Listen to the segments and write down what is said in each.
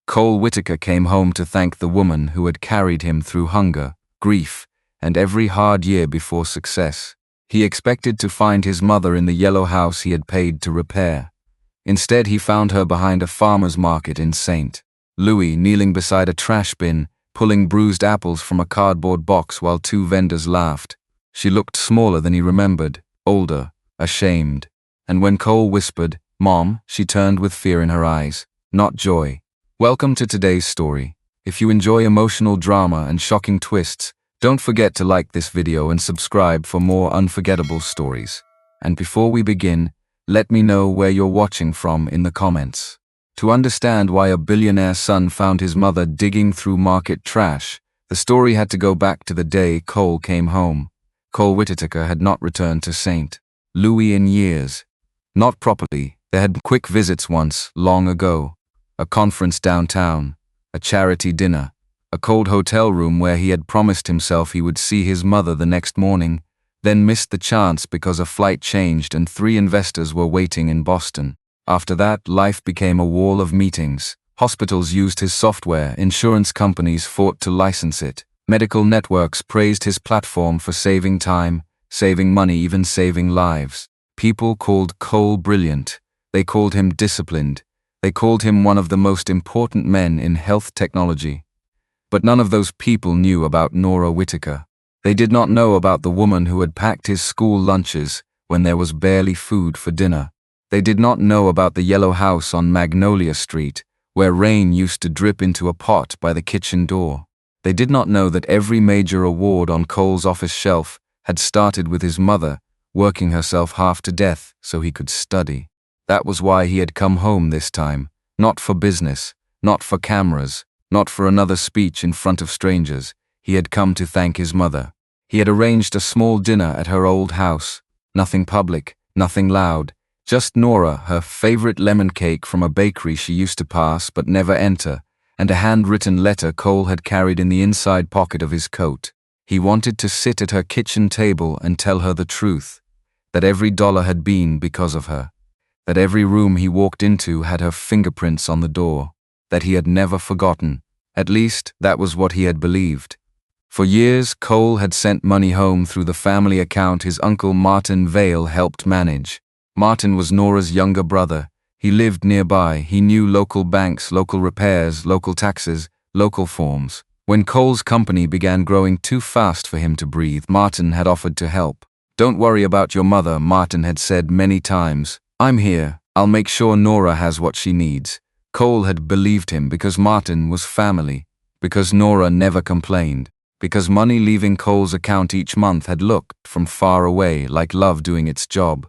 Cole Whitaker came home to thank the woman who had carried him through hunger, grief, and every hard year before success. He expected to find his mother in the yellow house he had paid to repair. Instead, he found her behind a farmer's market in St. Louis, kneeling beside a trash bin, pulling bruised apples from a cardboard box while two vendors laughed. She looked smaller than he remembered, older, ashamed. And when Cole whispered, "Mom," she turned with fear in her eyes, not joy. Welcome to today's story. If you enjoy emotional drama and shocking twists, don't forget to like this video and subscribe for more unforgettable stories. And before we begin, let me know where you're watching from in the comments. To understand why a billionaire son found his mother digging through market trash, the story had to go back to the day Cole came home. Cole Whitaker had not returned to St. Louis in years. Not properly. They had quick visits once, long ago. A conference downtown, a charity dinner, a cold hotel room where he had promised himself he would see his mother the next morning, then missed the chance because a flight changed and 3 investors were waiting in Boston. After that, life became a wall of meetings. Hospitals used his software, insurance companies fought to license it, medical networks praised his platform for saving time, saving money, even saving lives. People called Cole brilliant. They called him disciplined. They called him one of the most important men in health technology. But none of those people knew about Nora Whitaker. They did not know about the woman who had packed his school lunches when there was barely food for dinner. They did not know about the yellow house on Magnolia Street, where rain used to drip into a pot by the kitchen door. They did not know that every major award on Cole's office shelf had started with his mother working herself half to death so he could study. That was why he had come home this time, not for business, not for cameras, not for another speech in front of strangers. He had come to thank his mother. He had arranged a small dinner at her old house. Nothing public, nothing loud, just Nora, her favorite lemon cake from a bakery she used to pass but never enter, and a handwritten letter Cole had carried in the inside pocket of his coat. He wanted to sit at her kitchen table and tell her the truth, that every dollar had been because of her. That every room he walked into had her fingerprints on the door, that he had never forgotten. At least, that was what he had believed. For years, Cole had sent money home through the family account his uncle Martin Vale helped manage. Martin was Nora's younger brother. He lived nearby. He knew local banks, local repairs, local taxes, local forms. When Cole's company began growing too fast for him to breathe, Martin had offered to help. "Don't worry about your mother," Martin had said many times. "I'm here. I'll make sure Nora has what she needs." Cole had believed him because Martin was family, because Nora never complained, because money leaving Cole's account each month had looked, from far away, like love doing its job.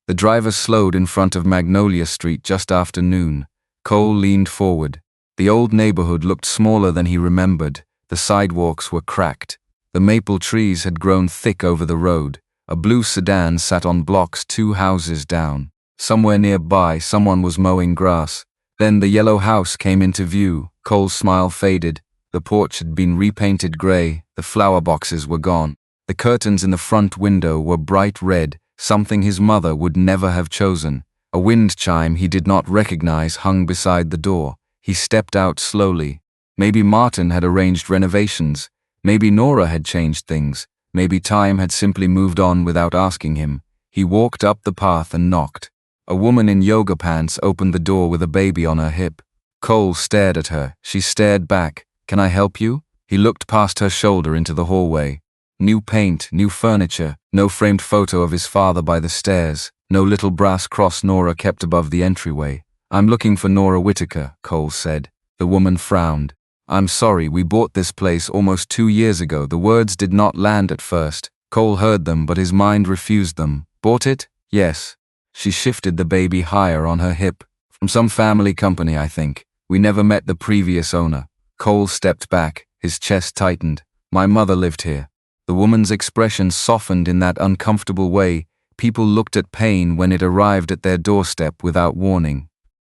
The driver slowed in front of Magnolia Street just after noon. Cole leaned forward. The old neighborhood looked smaller than he remembered. The sidewalks were cracked. The maple trees had grown thick over the road. A blue sedan sat on blocks 2 houses down. Somewhere nearby, someone was mowing grass. Then the yellow house came into view. Cole's smile faded. The porch had been repainted gray. The flower boxes were gone. The curtains in the front window were bright red, something his mother would never have chosen. A wind chime he did not recognize hung beside the door. He stepped out slowly. Maybe Martin had arranged renovations. Maybe Nora had changed things. Maybe time had simply moved on without asking him. He walked up the path and knocked. A woman in yoga pants opened the door with a baby on her hip. Cole stared at her. She stared back. "Can I help you?" He looked past her shoulder into the hallway. New paint, new furniture, no framed photo of his father by the stairs, no little brass cross Nora kept above the entryway. "I'm looking for Nora Whitaker," Cole said. The woman frowned. "I'm sorry, we bought this place almost 2 years ago." The words did not land at first. Cole heard them, but his mind refused them. "Bought it?" "Yes." She shifted the baby higher on her hip. "From some family company, I think. We never met the previous owner." Cole stepped back, his chest tightened. "My mother lived here." The woman's expression softened in that uncomfortable way. People looked at pain when it arrived at their doorstep without warning.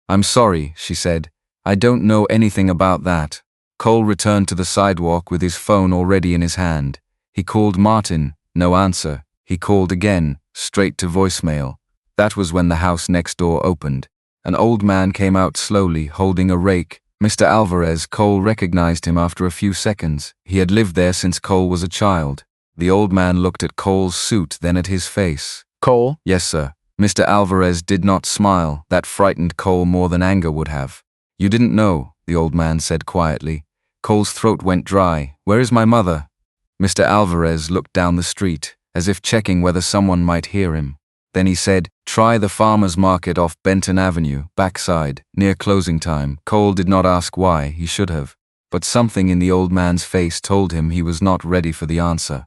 "I'm sorry," she said. "I don't know anything about that." Cole returned to the sidewalk with his phone already in his hand. He called Martin, no answer. He called again, straight to voicemail. That was when the house next door opened. An old man came out slowly, holding a rake. Mr. Alvarez. Cole recognized him after a few seconds. He had lived there since Cole was a child. The old man looked at Cole's suit, then at his face. Cole? Yes, sir. Mr. Alvarez did not smile. That frightened Cole more than anger would have. You didn't know, the old man said quietly. Cole's throat went dry. Where is my mother? Mr. Alvarez looked down the street, as if checking whether someone might hear him. Then he said, try the farmer's market off Benton Avenue, backside, near closing time. Cole did not ask why, he should have. But something in the old man's face told him he was not ready for the answer.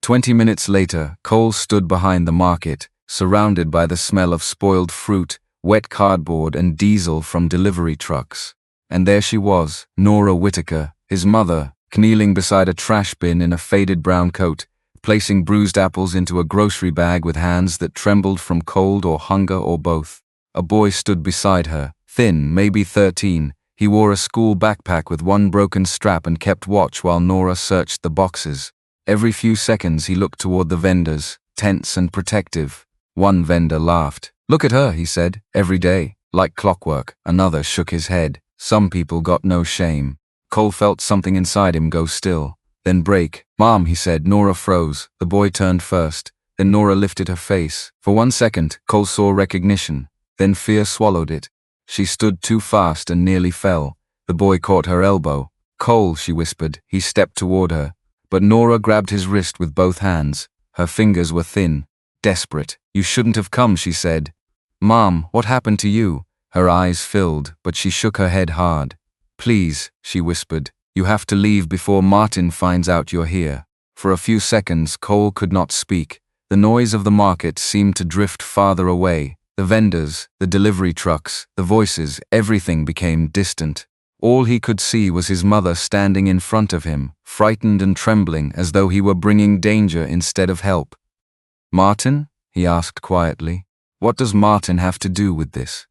20 minutes later, Cole stood behind the market, surrounded by the smell of spoiled fruit, wet cardboard and diesel from delivery trucks. And there she was, Nora Whitaker, his mother, kneeling beside a trash bin in a faded brown coat, placing bruised apples into a grocery bag with hands that trembled from cold or hunger or both. A boy stood beside her, thin, maybe 13. He wore a school backpack with one broken strap and kept watch while Nora searched the boxes. Every few seconds he looked toward the vendors, tense and protective. One vendor laughed. Look at her, he said, every day, like clockwork. Another shook his head. Some people got no shame. Cole felt something inside him go still, then break. Mom, he said. Nora froze. The boy turned first. Then Nora lifted her face. For 1 second, Cole saw recognition. Then fear swallowed it. She stood too fast and nearly fell. The boy caught her elbow. Cole, she whispered. He stepped toward her. But Nora grabbed his wrist with both hands. Her fingers were thin, desperate. You shouldn't have come, she said. Mom, what happened to you? Her eyes filled, but she shook her head hard. Please, she whispered. You have to leave before Martin finds out you're here. For a few seconds, Cole could not speak. The noise of the market seemed to drift farther away. The vendors, the delivery trucks, the voices, everything became distant. All he could see was his mother standing in front of him, frightened and trembling as though he were bringing danger instead of help. Martin? He asked quietly. What does Martin have to do with this?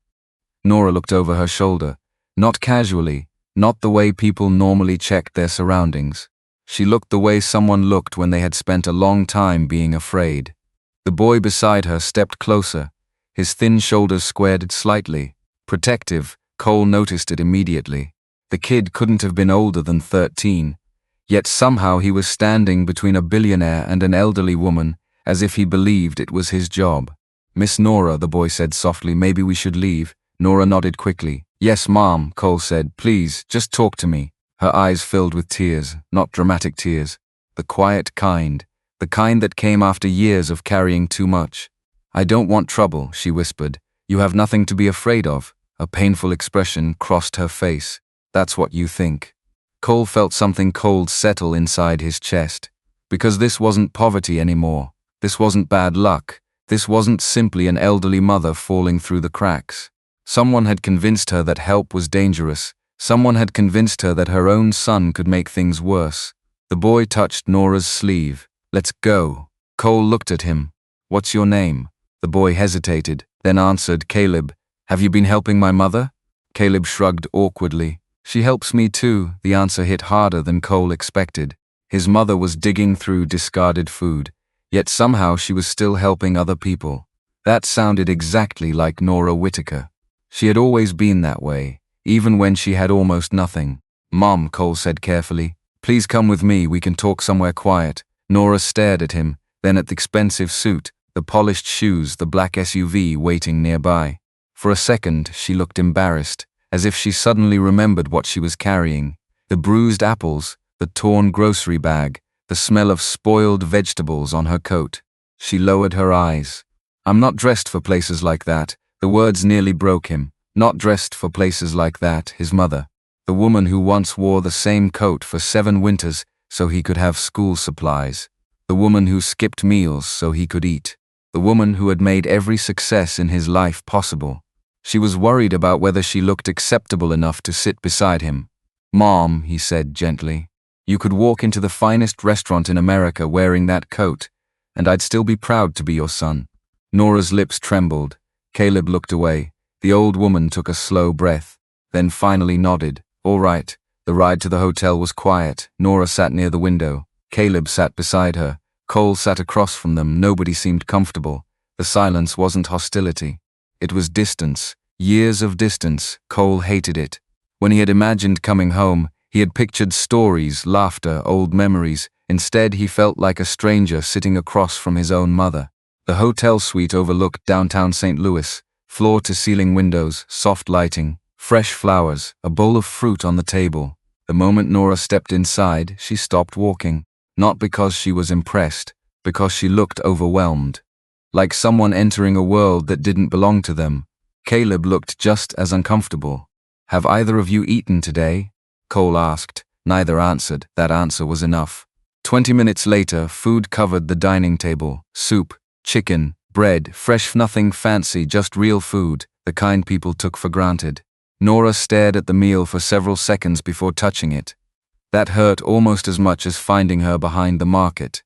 Nora looked over her shoulder, not casually, not the way people normally checked their surroundings. She looked the way someone looked when they had spent a long time being afraid. The boy beside her stepped closer, his thin shoulders squared slightly. Protective, Cole noticed it immediately. The kid couldn't have been older than 13, yet somehow he was standing between a billionaire and an elderly woman, as if he believed it was his job. Miss Nora, the boy said softly, maybe we should leave. Nora nodded quickly. Yes, Mom, Cole said. Please, just talk to me. Her eyes filled with tears, not dramatic tears. The quiet kind. The kind that came after years of carrying too much. I don't want trouble, she whispered. You have nothing to be afraid of. A painful expression crossed her face. That's what you think. Cole felt something cold settle inside his chest. Because this wasn't poverty anymore. This wasn't bad luck. This wasn't simply an elderly mother falling through the cracks. Someone had convinced her that help was dangerous. Someone had convinced her that her own son could make things worse. The boy touched Nora's sleeve. Let's go. Cole looked at him. What's your name? The boy hesitated, then answered, Caleb. Have you been helping my mother? Caleb shrugged awkwardly. She helps me too. The answer hit harder than Cole expected. His mother was digging through discarded food, yet somehow she was still helping other people. That sounded exactly like Nora Whitaker. She had always been that way, even when she had almost nothing. Mom, Cole said carefully, please come with me, we can talk somewhere quiet. Nora stared at him, then at the expensive suit, the polished shoes, the black SUV waiting nearby. For a second, she looked embarrassed, as if she suddenly remembered what she was carrying. The bruised apples, the torn grocery bag, the smell of spoiled vegetables on her coat. She lowered her eyes. I'm not dressed for places like that. The words nearly broke him. Not dressed for places like that, his mother. The woman who once wore the same coat for 7 winters so he could have school supplies. The woman who skipped meals so he could eat. The woman who had made every success in his life possible. She was worried about whether she looked acceptable enough to sit beside him. Mom, he said gently, you could walk into the finest restaurant in America wearing that coat, and I'd still be proud to be your son. Nora's lips trembled. Caleb looked away. The old woman took a slow breath, then finally nodded. All right. The ride to the hotel was quiet. Nora sat near the window. Caleb sat beside her. Cole sat across from them. Nobody seemed comfortable. The silence wasn't hostility. It was distance. Years of distance. Cole hated it. When he had imagined coming home, he had pictured stories, laughter, old memories. Instead, he felt like a stranger sitting across from his own mother. The hotel suite overlooked downtown St. Louis, floor-to-ceiling windows, soft lighting, fresh flowers, a bowl of fruit on the table. The moment Nora stepped inside, she stopped walking. Not because she was impressed, because she looked overwhelmed. Like someone entering a world that didn't belong to them. Caleb looked just as uncomfortable. "Have either of you eaten today?" Cole asked. Neither answered. That answer was enough. 20 minutes later, food covered the dining table. Soup, chicken, bread, fresh, nothing fancy, just real food, the kind people took for granted. Nora stared at the meal for several seconds before touching it. That hurt almost as much as finding her behind the market.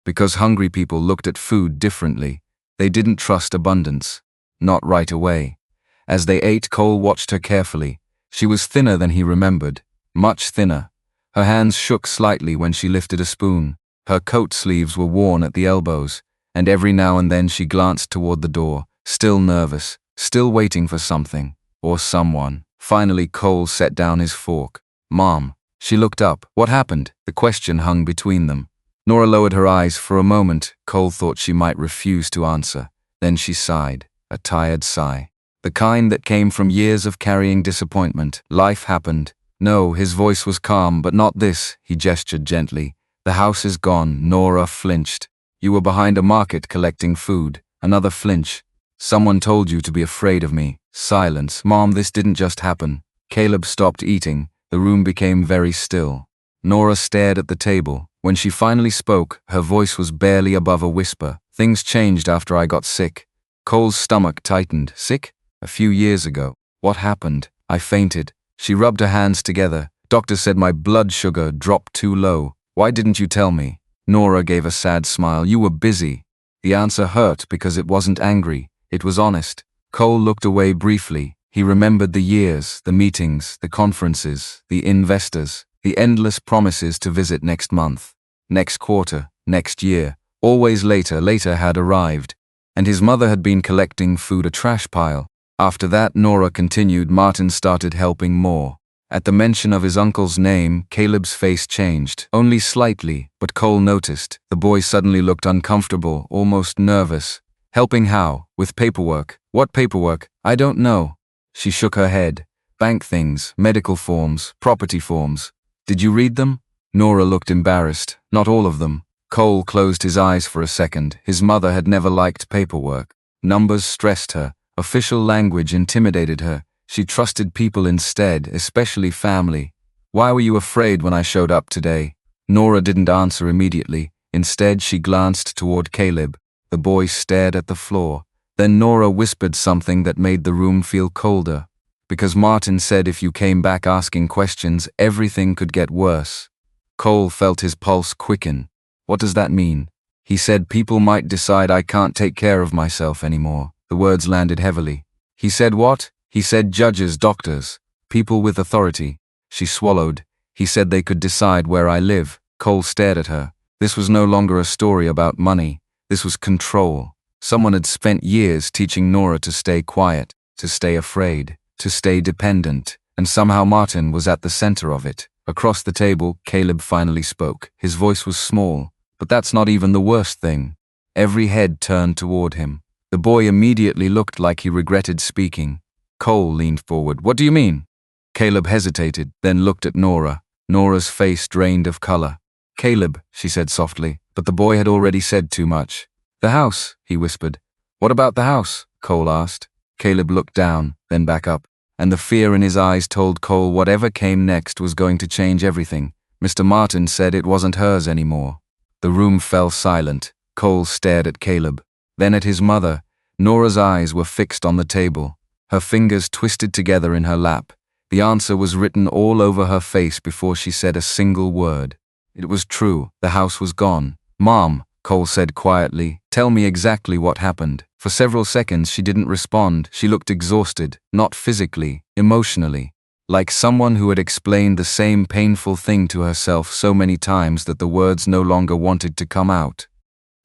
Because hungry people looked at food differently. They didn't trust abundance. Not right away. As they ate, Cole watched her carefully. She was thinner than he remembered. Much thinner. Her hands shook slightly when she lifted a spoon. Her coat sleeves were worn at the elbows, and every now and then she glanced toward the door, still nervous, still waiting for something, or someone. Finally, Cole set down his fork. "Mom." She looked up. What happened? The question hung between them. Nora lowered her eyes for a moment. Cole thought she might refuse to answer. Then she sighed, a tired sigh. The kind that came from years of carrying disappointment. Life happened. No, his voice was calm, but not this, he gestured gently. "The house is gone." Nora flinched. "You were behind a market collecting food." Another flinch. "Someone told you to be afraid of me." Silence. "Mom, this didn't just happen." Caleb stopped eating. The room became very still. Nora stared at the table. When she finally spoke, her voice was barely above a whisper. "Things changed after I got sick." Cole's stomach tightened. "Sick?" "A few years ago." "What happened?" "I fainted." She rubbed her hands together. "Doctor said my blood sugar dropped too low." "Why didn't you tell me?" Nora gave a sad smile. "You were busy." The answer hurt because it wasn't angry. It was honest. Cole looked away briefly. He remembered the years, the meetings, the conferences, the investors, the endless promises to visit next month, next quarter, next year. Always later. Later had arrived. And his mother had been collecting food, a trash pile. After that, Nora continued, Martin started helping more. At the mention of his uncle's name, Caleb's face changed, only slightly, but Cole noticed. The boy suddenly looked uncomfortable, almost nervous. "Helping how? With paperwork?" "What paperwork?" "I don't know." She shook her head. "Bank things, medical forms, property forms." "Did you read them?" Nora looked embarrassed. "Not all of them." Cole closed his eyes for a second. His mother had never liked paperwork. Numbers stressed her. Official language intimidated her. She trusted people instead, especially family. "Why were you afraid when I showed up today?" Nora didn't answer immediately. Instead, she glanced toward Caleb. The boy stared at the floor. Then Nora whispered something that made the room feel colder. "Because Martin said if you came back asking questions, everything could get worse." Cole felt his pulse quicken. "What does that mean?" "He said people might decide I can't take care of myself anymore." The words landed heavily. "He said what?" "He said judges, doctors, people with authority." She swallowed. "He said they could decide where I live." Cole stared at her. This was no longer a story about money. This was control. Someone had spent years teaching Nora to stay quiet, to stay afraid, to stay dependent, and somehow Martin was at the center of it. Across the table, Caleb finally spoke. His voice was small, but that's not even the worst thing. Every head turned toward him. The boy immediately looked like he regretted speaking. Cole leaned forward. "What do you mean?" Caleb hesitated, then looked at Nora. Nora's face drained of color. "Caleb," she said softly, but the boy had already said too much. "The house," he whispered. "What about the house?" Cole asked. Caleb looked down, then back up, and the fear in his eyes told Cole whatever came next was going to change everything. Mr. Martin said it wasn't hers anymore. The room fell silent. Cole stared at Caleb, then at his mother. Nora's eyes were fixed on the table, her fingers twisted together in her lap. The answer was written all over her face before she said a single word. It was true. The house was gone. "Mom," Cole said quietly, "tell me exactly what happened." For several seconds she didn't respond. She looked exhausted, not physically, emotionally, like someone who had explained the same painful thing to herself so many times that the words no longer wanted to come out.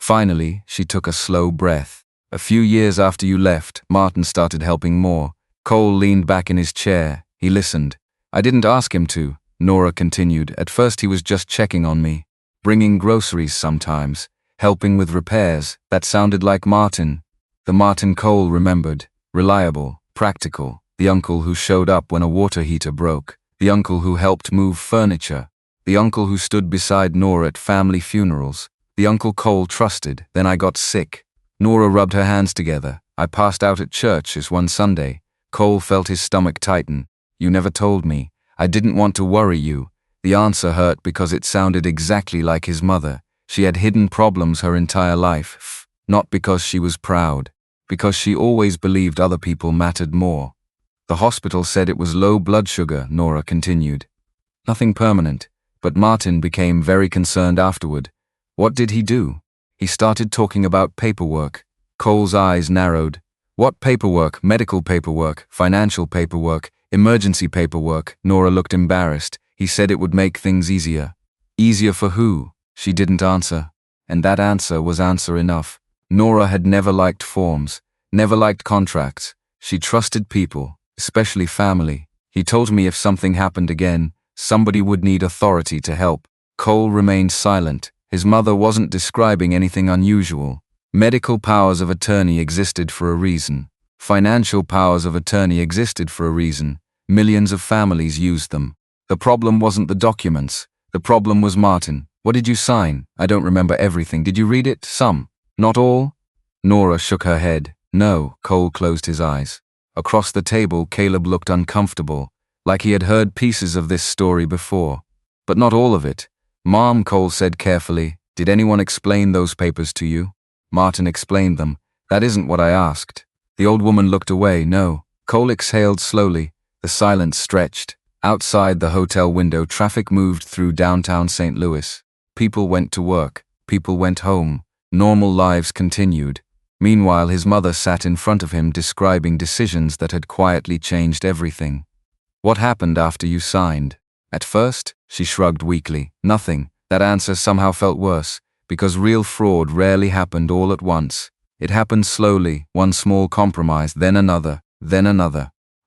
Finally, she took a slow breath. "A few years after you left, Martin started helping more." Cole leaned back in his chair. He listened. I didn't ask him to, Nora continued. At first he was just checking on me. Bringing groceries sometimes. Helping with repairs. That sounded like Martin. The Martin Cole remembered. Reliable, practical. The uncle who showed up when a water heater broke. The uncle who helped move furniture. The uncle who stood beside Nora at family funerals. The uncle Cole trusted. Then I got sick. Nora rubbed her hands together. I passed out at church one Sunday. Cole felt his stomach tighten. You never told me. I didn't want to worry you. The answer hurt because it sounded exactly like his mother. She had hidden problems her entire life. Not because she was proud. Because she always believed other people mattered more. The hospital said it was low blood sugar, Nora continued. Nothing permanent. But Martin became very concerned afterward. What did he do? He started talking about paperwork. Cole's eyes narrowed. What paperwork? Medical paperwork, financial paperwork, emergency paperwork. Nora looked embarrassed. He said it would make things easier. Easier for who? She didn't answer. And that answer was answer enough. Nora had never liked forms, never liked contracts. She trusted people, especially family. He told me if something happened again, somebody would need authority to help. Cole remained silent. His mother wasn't describing anything unusual. Medical powers of attorney existed for a reason. Financial powers of attorney existed for a reason. Millions of families used them. The problem wasn't the documents. The problem was Martin. What did you sign? I don't remember everything. Did you read it? Some. Not all? Nora shook her head. No. Cole closed his eyes. Across the table, Caleb looked uncomfortable, like he had heard pieces of this story before. But not all of it. Mom, Cole said carefully. Did anyone explain those papers to you? Martin explained them. That isn't what I asked. The old woman looked away. No. Cole exhaled slowly. The silence stretched. Outside the hotel window, traffic moved through downtown St. Louis. People went to work. People went home. Normal lives continued. Meanwhile, his mother sat in front of him describing decisions that had quietly changed everything. What happened after you signed? At first, she shrugged weakly. Nothing. That answer somehow felt worse, because real fraud rarely happened all at once. It happened slowly, one small compromise, then another,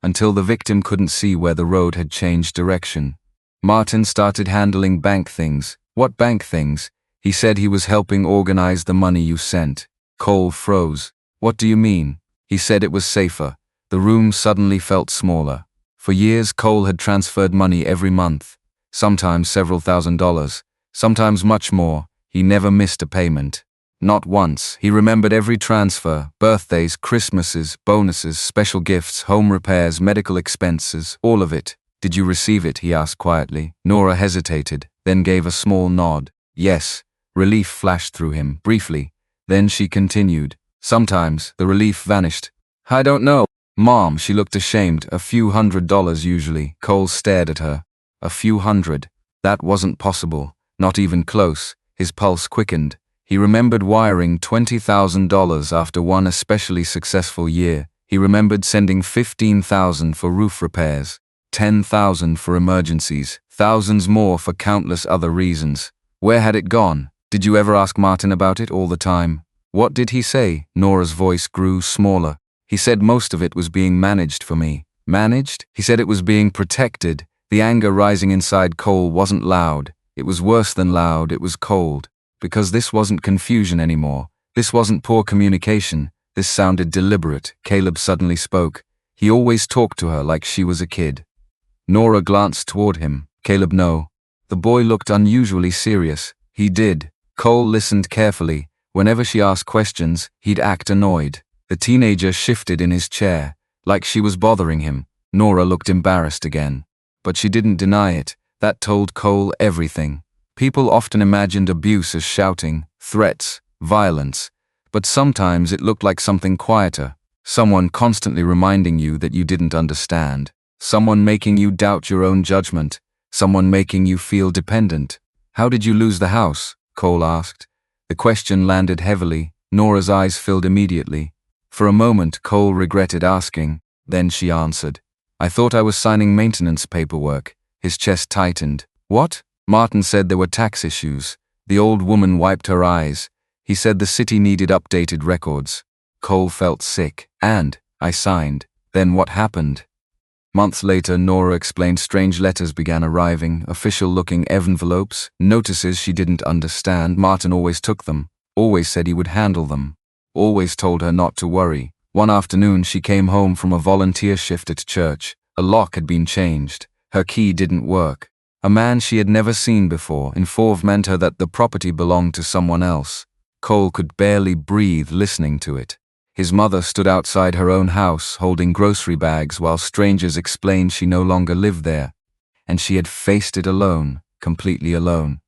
until the victim couldn't see where the road had changed direction. Martin started handling bank things. What bank things? He said he was helping organize the money you sent. Cole froze. What do you mean? He said it was safer. The room suddenly felt smaller. For years, Cole had transferred money every month, sometimes several $1,000s, sometimes much more. He never missed a payment. Not once. He remembered every transfer, birthdays, Christmases, bonuses, special gifts, home repairs, medical expenses, all of it. Did you receive it? He asked quietly. Nora hesitated, then gave a small nod. Yes. Relief flashed through him, briefly. Then she continued. Sometimes, the relief vanished. I don't know. Mom, she looked ashamed. A few $100s usually. Cole stared at her. A few hundred. That wasn't possible. Not even close. His pulse quickened. He remembered wiring $20,000 after one especially successful year. He remembered sending $15,000 for roof repairs, $10,000 for emergencies, thousands more for countless other reasons. Where had it gone? Did you ever ask Martin about it all the time? What did he say? Nora's voice grew smaller. He said most of it was being managed for me. Managed? He said it was being protected. The anger rising inside Cole wasn't loud. It was worse than loud. It was cold. Because this wasn't confusion anymore. This wasn't poor communication. This sounded deliberate. Caleb suddenly spoke. He always talked to her like she was a kid. Nora glanced toward him. Caleb, no. The boy looked unusually serious. He did. Cole listened carefully. Whenever she asked questions, he'd act annoyed. The teenager shifted in his chair, like she was bothering him. Nora looked embarrassed again. But she didn't deny it. That told Cole everything. People often imagined abuse as shouting, threats, violence. But sometimes it looked like something quieter. Someone constantly reminding you that you didn't understand. Someone making you doubt your own judgment. Someone making you feel dependent. How did you lose the house? Cole asked. The question landed heavily. Nora's eyes filled immediately. For a moment, Cole regretted asking. Then she answered. I thought I was signing maintenance paperwork. His chest tightened. What? Martin said there were tax issues. The old woman wiped her eyes. He said the city needed updated records. Cole felt sick. And I signed. Then what happened? Months later, Nora explained strange letters began arriving, official-looking envelopes, notices she didn't understand. Martin always took them, always said he would handle them, always told her not to worry. One afternoon, she came home from a volunteer shift at church. A lock had been changed. Her key didn't work. A man she had never seen before informed her that the property belonged to someone else. Cole could barely breathe listening to it. His mother stood outside her own house holding grocery bags while strangers explained she no longer lived there, and she had faced it alone, completely alone.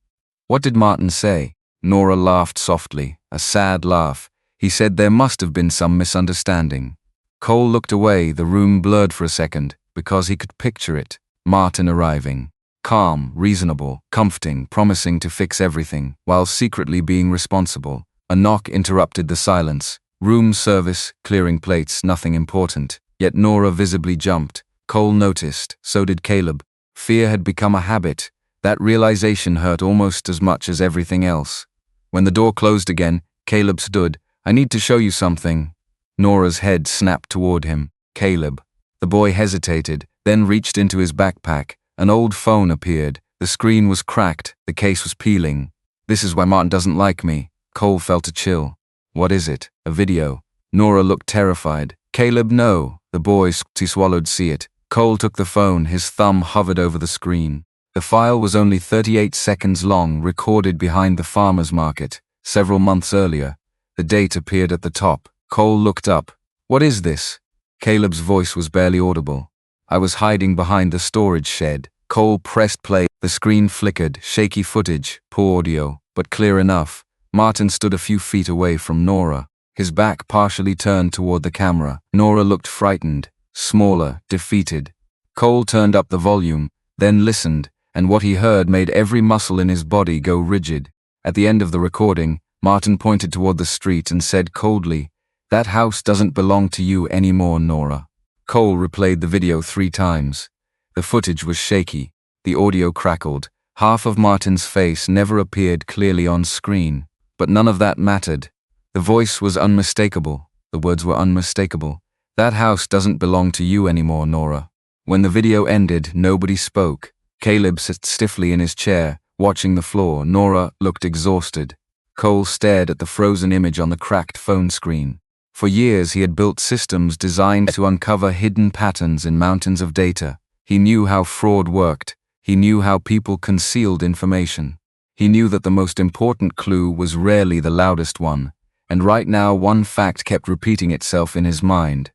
What did Martin say? Nora laughed softly, a sad laugh. He said there must have been some misunderstanding. Cole looked away, the room blurred for a second, because he could picture it. Martin arriving. Calm, reasonable, comforting, promising to fix everything, while secretly being responsible. A knock interrupted the silence. Room service, clearing plates, nothing important. Yet Nora visibly jumped. Cole noticed, so did Caleb. Fear had become a habit. That realization hurt almost as much as everything else. When the door closed again, Caleb stood. "I need to show you something." Nora's head snapped toward him. "Caleb." The boy hesitated, then reached into his backpack. An old phone appeared. The screen was cracked. The case was peeling. "This is why Martin doesn't like me." Cole felt a chill. "What is it?" "A video." Nora looked terrified. "Caleb, no." The boy swallowed. "See it." Cole took the phone. His thumb hovered over the screen. The file was only 38 seconds long, recorded behind the farmer's market, several months earlier. The date appeared at the top. Cole looked up. "What is this?" Caleb's voice was barely audible. "I was hiding behind the storage shed." Cole pressed play. The screen flickered. Shaky footage, poor audio, but clear enough. Martin stood a few feet away from Nora, his back partially turned toward the camera. Nora looked frightened, smaller, defeated. Cole turned up the volume, then listened, and what he heard made every muscle in his body go rigid. At the end of the recording, Martin pointed toward the street and said coldly, "That house doesn't belong to you anymore, Nora." Cole replayed the video 3 times. The footage was shaky. The audio crackled. Half of Martin's face never appeared clearly on screen. But none of that mattered. The voice was unmistakable. The words were unmistakable. "That house doesn't belong to you anymore, Nora." When the video ended, nobody spoke. Caleb sat stiffly in his chair, watching the floor. Nora looked exhausted. Cole stared at the frozen image on the cracked phone screen. For years, he had built systems designed to uncover hidden patterns in mountains of data. He knew how fraud worked. He knew how people concealed information. He knew that the most important clue was rarely the loudest one, and right now one fact kept repeating itself in his mind.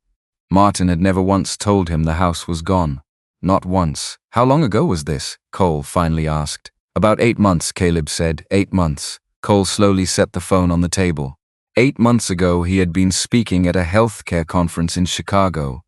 Martin had never once told him the house was gone. Not once. "How long ago was this?" Cole finally asked. "About 8 months, Caleb said. 8 months. Cole slowly set the phone on the table. 8 months ago, he had been speaking at a healthcare conference in Chicago.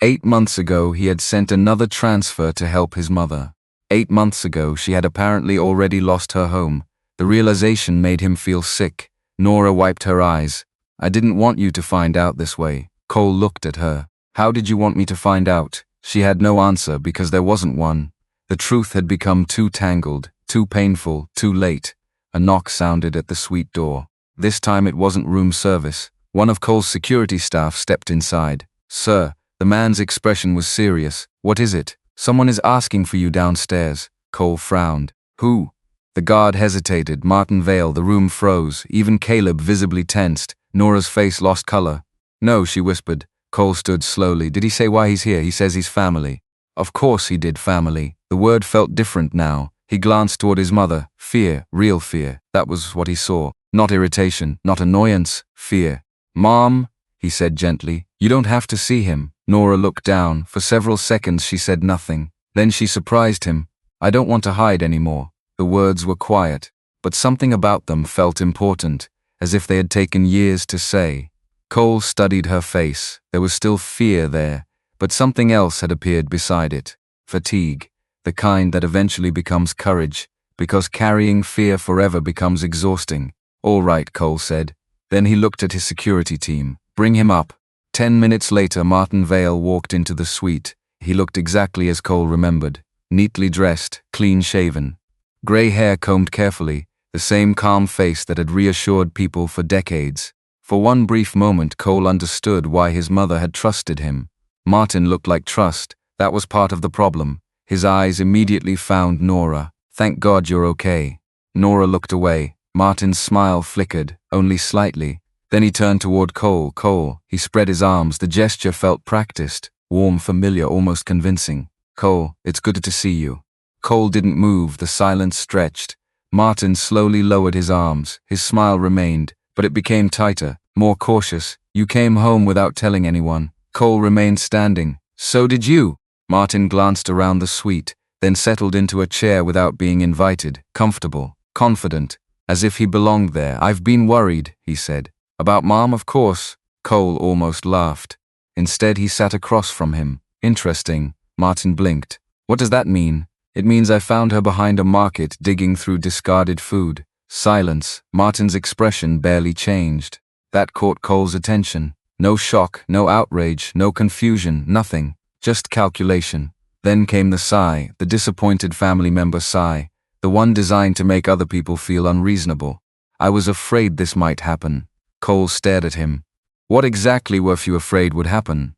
8 months ago, he had sent another transfer to help his mother. 8 months ago, she had apparently already lost her home. The realization made him feel sick. Nora wiped her eyes. "I didn't want you to find out this way." Cole looked at her. "How did you want me to find out?" She had no answer because there wasn't one. The truth had become too tangled, too painful, too late. A knock sounded at the suite door. This time it wasn't room service. One of Cole's security staff stepped inside. "Sir." The man's expression was serious. "What is it?" "Someone is asking for you downstairs." Cole frowned. "Who?" The guard hesitated. Martin Vale. The room froze. Even Caleb visibly tensed. Nora's face lost color. "No," she whispered. Cole stood slowly. "Did he say why he's here?" "He says he's family." Of course he did, family. The word felt different now. He glanced toward his mother. Fear, real fear. That was what he saw. Not irritation, not annoyance, fear. "Mom," he said gently, "you don't have to see him." Nora looked down. For several seconds she said nothing. Then she surprised him. "I don't want to hide anymore." The words were quiet, but something about them felt important, as if they had taken years to say. Cole studied her face. There was still fear there, but something else had appeared beside it. Fatigue, the kind that eventually becomes courage, because carrying fear forever becomes exhausting. "All right," Cole said. Then he looked at his security team. "Bring him up." 10 minutes later, Martin Vale walked into the suite. He looked exactly as Cole remembered. Neatly dressed, clean-shaven. Gray hair combed carefully, the same calm face that had reassured people for decades. For one brief moment, Cole understood why his mother had trusted him. Martin looked like trust, That was part of the problem. His eyes immediately found Nora. "Thank God you're okay." Nora looked away. Martin's smile flickered, only slightly. Then he turned toward Cole. Cole. He spread his arms. The gesture felt practiced, warm, familiar, almost convincing. "Cole, it's good to see you." Cole didn't move. The silence stretched. Martin slowly lowered his arms. His smile remained, but it became tighter, more cautious. "You came home without telling anyone." Cole remained standing. "So did you." Martin glanced around the suite, then settled into a chair without being invited, comfortable, confident, as if he belonged there. "I've been worried," he said. "About Mom, of course." Cole almost laughed. Instead, he sat across from him. "Interesting." Martin blinked. "What does that mean?" "It means I found her behind a market digging through discarded food." Silence. Martin's expression barely changed. That caught Cole's attention. No shock, no outrage, no confusion, nothing. Just calculation. Then came the sigh, the disappointed family member sigh, the one designed to make other people feel unreasonable. "I was afraid this might happen." Cole stared at him. "What exactly were you afraid would happen?"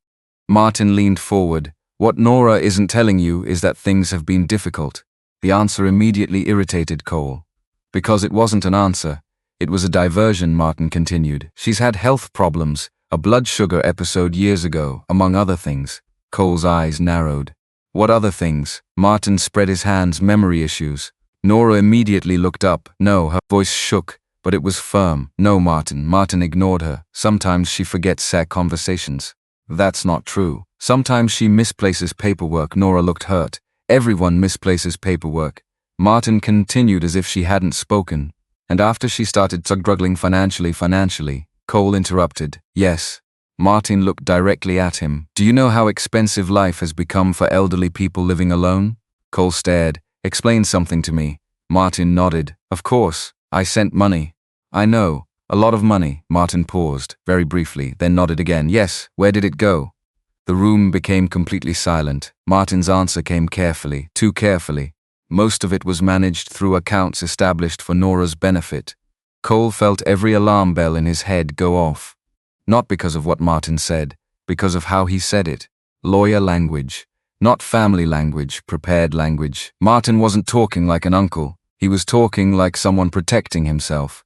Martin leaned forward. "What Nora isn't telling you is that things have been difficult." The answer immediately irritated Cole. Because it wasn't an answer. It was a diversion, Martin continued. "She's had health problems, a blood sugar episode years ago, among other things." Cole's eyes narrowed. "What other things?" Martin spread his hands. "Memory issues." Nora immediately looked up. "No," her voice shook, but it was firm. "No, Martin." Martin ignored her. "Sometimes she forgets sad conversations." "That's not true." "Sometimes she misplaces paperwork." Nora looked hurt. "Everyone misplaces paperwork." Martin continued as if she hadn't spoken. "And after she started struggling financially, Cole interrupted. "Yes." Martin looked directly at him. "Do you know how expensive life has become for elderly people living alone?" Cole stared. "Explain something to me." Martin nodded. "Of course. I sent money." "I know. A lot of money." Martin paused, very briefly, then nodded again. "Yes. Where did it go?" The room became completely silent. Martin's answer came carefully, too carefully. Most of it was managed through accounts established for Nora's benefit. Cole felt every alarm bell in his head go off. Not because of what Martin said, because of how he said it. Lawyer language. Not family language, prepared language. Martin wasn't talking like an uncle. He was talking like someone protecting himself.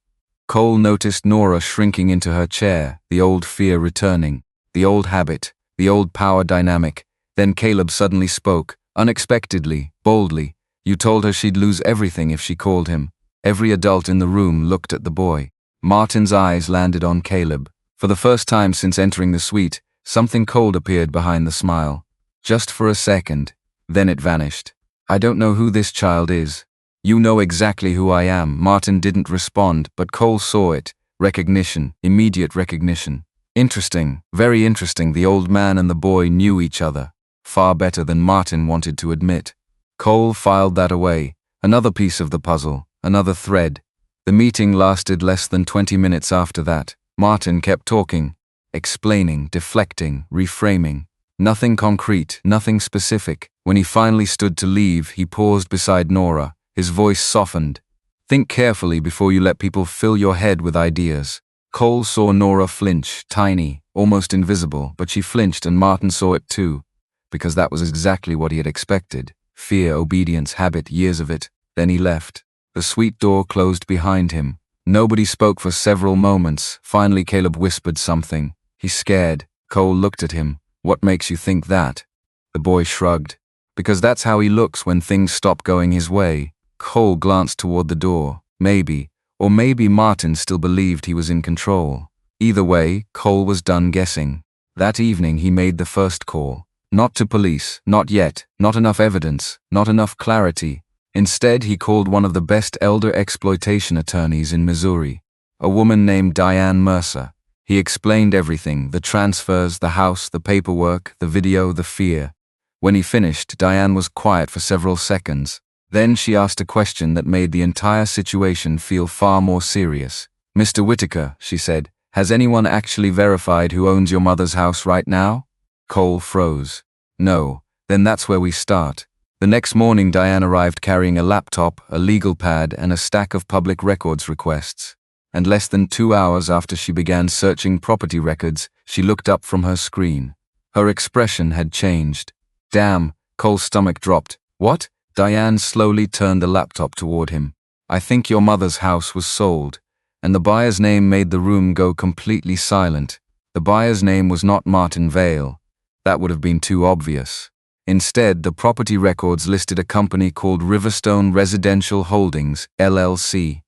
Cole noticed Nora shrinking into her chair, the old fear returning, the old habit, the old power dynamic. Then Caleb suddenly spoke, unexpectedly, boldly. "You told her she'd lose everything if she called him." Every adult in the room looked at the boy. Martin's eyes landed on Caleb. For the first time since entering the suite, something cold appeared behind the smile. Just for a second. Then it vanished. "I don't know who this child is." "You know exactly who I am." Martin didn't respond, but Cole saw it. Recognition, immediate recognition. Interesting, very interesting. The old man and the boy knew each other. Far better than Martin wanted to admit. Cole filed that away. Another piece of the puzzle, another thread. The meeting lasted less than 20 minutes after that. Martin kept talking, explaining, deflecting, reframing. Nothing concrete, nothing specific. When he finally stood to leave, he paused beside Nora. His voice softened. "Think carefully before you let people fill your head with ideas." Cole saw Nora flinch, tiny, almost invisible, but she flinched and Martin saw it too, because that was exactly what he had expected. Fear, obedience, habit, years of it. Then he left. The suite door closed behind him. Nobody spoke for several moments. Finally, Caleb whispered something. He's scared. Cole looked at him. "What makes you think that?" The boy shrugged. "Because that's how he looks when things stop going his way." Cole glanced toward the door. Maybe, or maybe Martin still believed he was in control. Either way, Cole was done guessing. That evening he made the first call. Not to police, not yet, not enough evidence, not enough clarity. Instead, he called one of the best elder exploitation attorneys in Missouri, a woman named Diane Mercer. He explained everything, the transfers, the house, the paperwork, the video, the fear. When he finished, Diane was quiet for several seconds. Then she asked a question that made the entire situation feel far more serious. "Mr. Whitaker," she said, "has anyone actually verified who owns your mother's house right now?" Cole froze. "No. Then that's where we start." The next morning, Diane arrived carrying a laptop, a legal pad, and a stack of public records requests. And less than 2 hours after she began searching property records, she looked up from her screen. Her expression had changed. Damn, Cole's stomach dropped. What? Diane slowly turned the laptop toward him. I think your mother's house was sold. And the buyer's name made the room go completely silent. The buyer's name was not Martin Vale. That would have been too obvious. Instead, the property records listed a company called Riverstone Residential Holdings, LLC.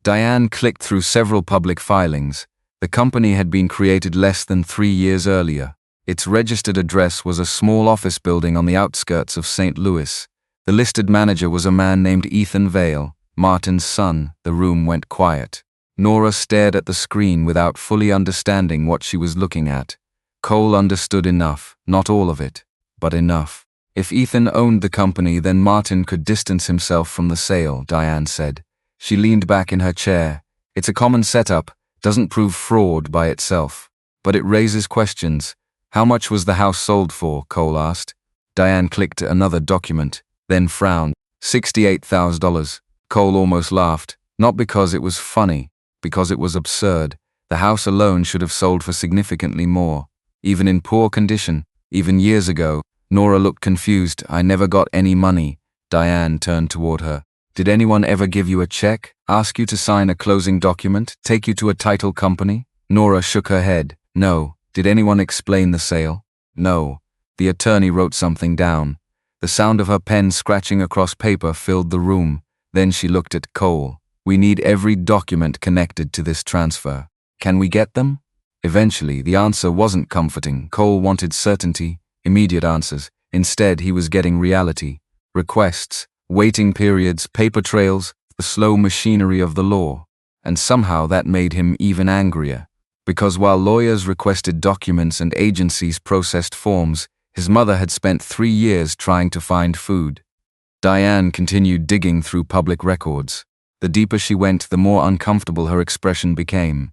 Diane clicked through several public filings. The company had been created less than 3 years earlier. Its registered address was a small office building on the outskirts of St. Louis. The listed manager was a man named Ethan Vale, Martin's son. The room went quiet. Nora stared at the screen without fully understanding what she was looking at. Cole understood enough, not all of it, but enough. If Ethan owned the company, then Martin could distance himself from the sale, Diane said. She leaned back in her chair. It's a common setup, doesn't prove fraud by itself. But it raises questions. How much was the house sold for? Cole asked. Diane clicked another document, then frowned. $68,000. Cole almost laughed, not because it was funny, because it was absurd. The house alone should have sold for significantly more. Even in poor condition, even years ago. Nora looked confused. I never got any money. Diane turned toward her. Did anyone ever give you a check, ask you to sign a closing document, take you to a title company? Nora shook her head. No. Did anyone explain the sale? No. The attorney wrote something down. The sound of her pen scratching across paper filled the room. Then she looked at Cole. We need every document connected to this transfer. Can we get them? Eventually, the answer wasn't comforting. Cole wanted certainty, immediate answers. Instead, he was getting reality. Requests, waiting periods, paper trails, the slow machinery of the law. And somehow that made him even angrier. Because while lawyers requested documents and agencies processed forms, his mother had spent 3 years trying to find food. Diane continued digging through public records. The deeper she went, the more uncomfortable her expression became.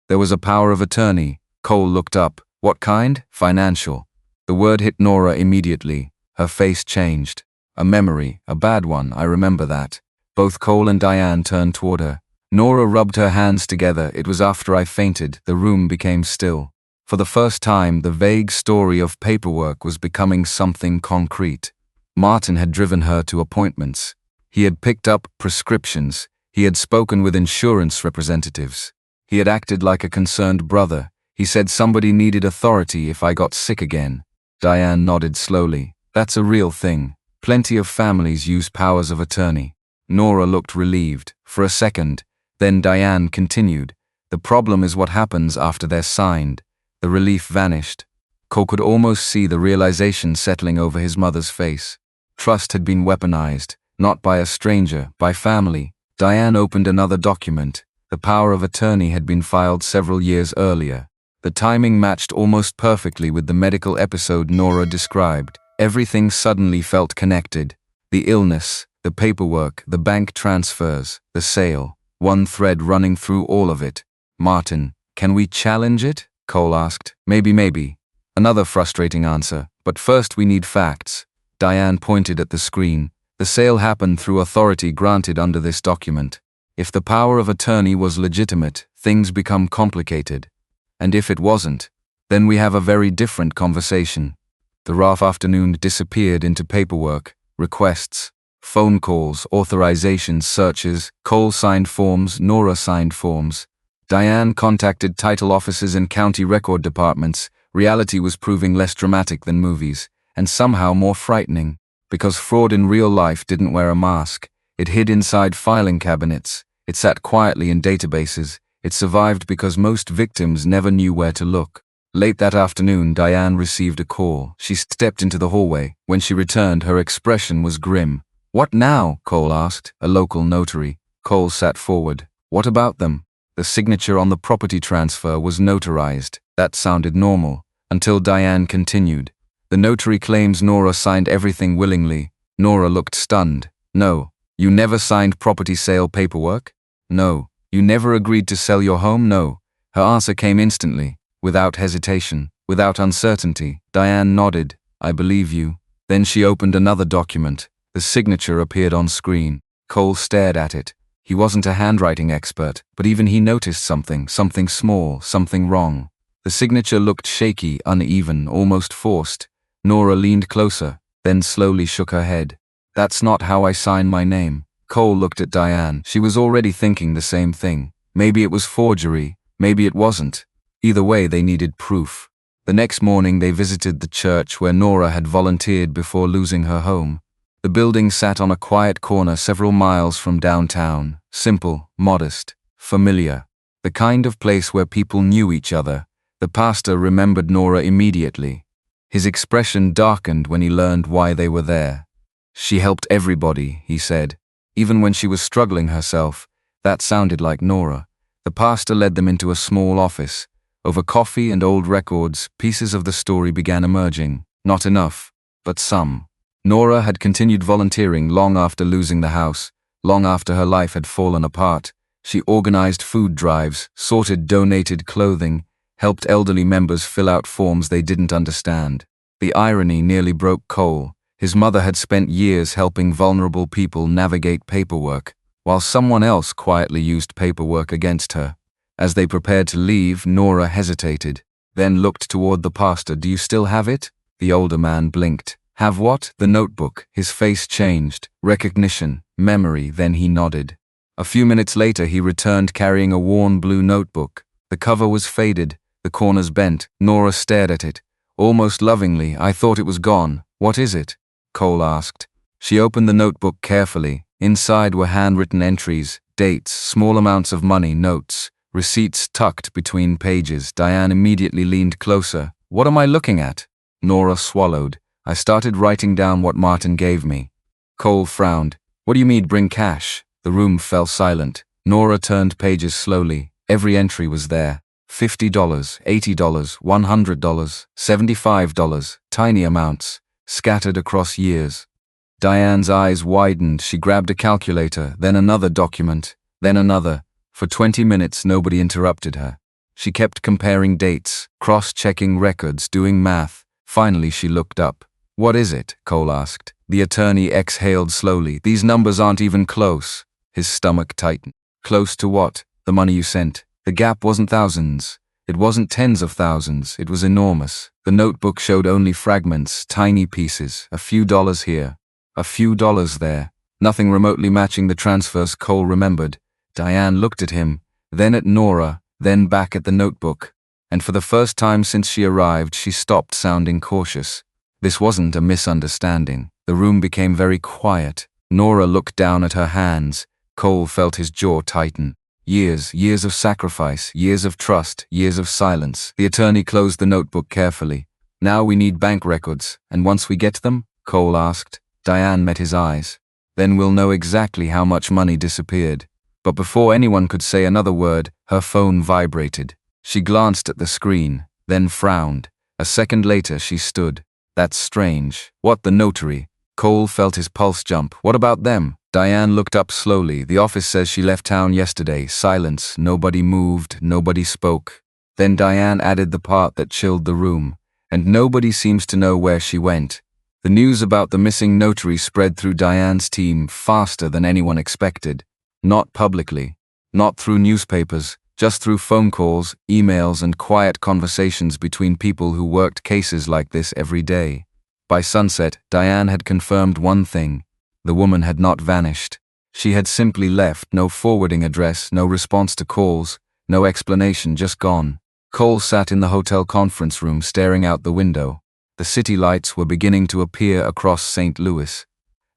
There was a power of attorney. Cole looked up. What kind? Financial. The word hit Nora immediately. Her face changed. A memory, a bad one, I remember that. Both Cole and Diane turned toward her. Nora rubbed her hands together. It was after I fainted. The room became still. For the first time, the vague story of paperwork was becoming something concrete. Martin had driven her to appointments. He had picked up prescriptions. He had spoken with insurance representatives. He had acted like a concerned brother. He said somebody needed authority if I got sick again. Diane nodded slowly. That's a real thing. Plenty of families use powers of attorney. Nora looked relieved. For a second. Then Diane continued. The problem is what happens after they're signed. The relief vanished. Cole could almost see the realization settling over his mother's face. Trust had been weaponized, not by a stranger, by family. Diane opened another document. The power of attorney had been filed several years earlier. The timing matched almost perfectly with the medical episode Nora described. Everything suddenly felt connected. The illness, the paperwork, the bank transfers, the sale. One thread running through all of it. Martin, can we challenge it? Cole asked. Maybe. Another frustrating answer. But first we need facts. Diane pointed at the screen. The sale happened through authority granted under this document. If the power of attorney was legitimate, things become complicated. And if it wasn't, then we have a very different conversation. The rough afternoon disappeared into paperwork, requests, phone calls, authorizations, searches. Cole signed forms, Nora signed forms. Diane contacted title offices and county record departments. Reality was proving less dramatic than movies, and somehow more frightening. Because fraud in real life didn't wear a mask. It hid inside filing cabinets. It sat quietly in databases. It survived because most victims never knew where to look. Late that afternoon, Diane received a call. She stepped into the hallway. When she returned, her expression was grim. What now? Cole asked. A local notary. Cole sat forward. What about them? The signature on the property transfer was notarized. That sounded normal. Until Diane continued. The notary claims Nora signed everything willingly. Nora looked stunned. No. You never signed property sale paperwork? No. You never agreed to sell your home? No. Her answer came instantly, without hesitation, without uncertainty. Diane nodded. I believe you. Then she opened another document. The signature appeared on screen. Cole stared at it. He wasn't a handwriting expert, but even he noticed something small, something wrong. The signature looked shaky, uneven, almost forced. Nora leaned closer. then slowly shook her head. That's not how I sign my name. Cole looked at Diane. She was already thinking the same thing. Maybe it was forgery, maybe it wasn't. Either way, they needed proof. The next morning they visited the church where Nora had volunteered before losing her home. The building sat on a quiet corner several miles from downtown. Simple, modest, familiar. The kind of place where people knew each other. The pastor remembered Nora immediately. His expression darkened when he learned why they were there. She helped everybody, he said. Even when she was struggling herself, that sounded like Nora. The pastor led them into a small office. Over coffee and old records, pieces of the story began emerging. Not enough, but some. Nora had continued volunteering long after losing the house, long after her life had fallen apart. She organized food drives, sorted donated clothing, helped elderly members fill out forms they didn't understand. The irony nearly broke Cole. His mother had spent years helping vulnerable people navigate paperwork, while someone else quietly used paperwork against her. As they prepared to leave, Nora hesitated, then looked toward the pastor. Do you still have it? The older man blinked. Have what? The notebook. His face changed. Recognition, memory, then he nodded. A few minutes later he returned carrying a worn blue notebook. The cover was faded, the corners bent. Nora stared at it, almost lovingly. I thought it was gone. What is it? Cole asked. She opened the notebook carefully. Inside were handwritten entries, dates, small amounts of money, notes, receipts tucked between pages. Diane immediately leaned closer. What am I looking at? Nora swallowed. I started writing down what Martin gave me. Cole frowned. What do you mean, bring cash? The room fell silent. Nora turned pages slowly. Every entry was there. $50, $80, $100, $75, tiny amounts, scattered across years. Diane's eyes widened. She grabbed a calculator, then another document, then another. For 20 minutes nobody interrupted her. She kept comparing dates, cross-checking records, doing math. Finally she looked up. What is it? Cole asked. The attorney exhaled slowly. These numbers aren't even close. His stomach tightened. Close to what? The money you sent. The gap wasn't thousands. It wasn't tens of thousands. It was enormous. The notebook showed only fragments, tiny pieces, a few dollars here, a few dollars there. Nothing remotely matching the transfers Cole remembered. Diane looked at him, then at Nora, then back at the notebook. And for the first time since she arrived, she stopped sounding cautious. This wasn't a misunderstanding. The room became very quiet. Nora looked down at her hands. Cole felt his jaw tighten. Years of sacrifice, years of trust, years of silence. The attorney closed the notebook carefully. Now we need bank records, and once we get them? Cole asked. Diane met his eyes. Then we'll know exactly how much money disappeared. But before anyone could say another word, her phone vibrated. She glanced at the screen, then frowned. A second later she stood. That's strange. What, the notary? Cole felt his pulse jump. What about them? Diane looked up slowly. The office says she left town yesterday. Silence. Nobody moved. Nobody spoke. Then Diane added the part that chilled the room. And nobody seems to know where she went. The news about the missing notary spread through Diane's team faster than anyone expected. Not publicly. Not through newspapers. Just through phone calls, emails, and quiet conversations between people who worked cases like this every day. By sunset, Diane had confirmed one thing. The woman had not vanished. She had simply left, no forwarding address, no response to calls, no explanation, just gone. Cole sat in the hotel conference room staring out the window. The city lights were beginning to appear across St. Louis.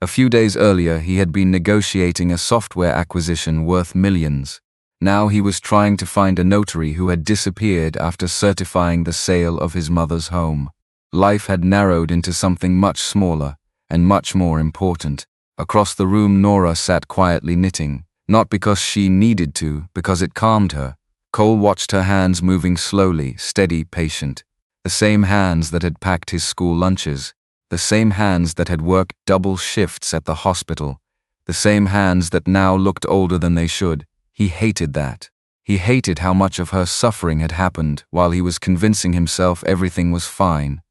A few days earlier, he had been negotiating a software acquisition worth millions. Now he was trying to find a notary who had disappeared after certifying the sale of his mother's home. Life had narrowed into something much smaller and much more important. Across the room, Nora sat quietly knitting, not because she needed to, because it calmed her. Cole watched her hands moving slowly, steady, patient. The same hands that had packed his school lunches, the same hands that had worked double shifts at the hospital, the same hands that now looked older than they should. He hated that. He hated how much of her suffering had happened while he was convincing himself everything was fine.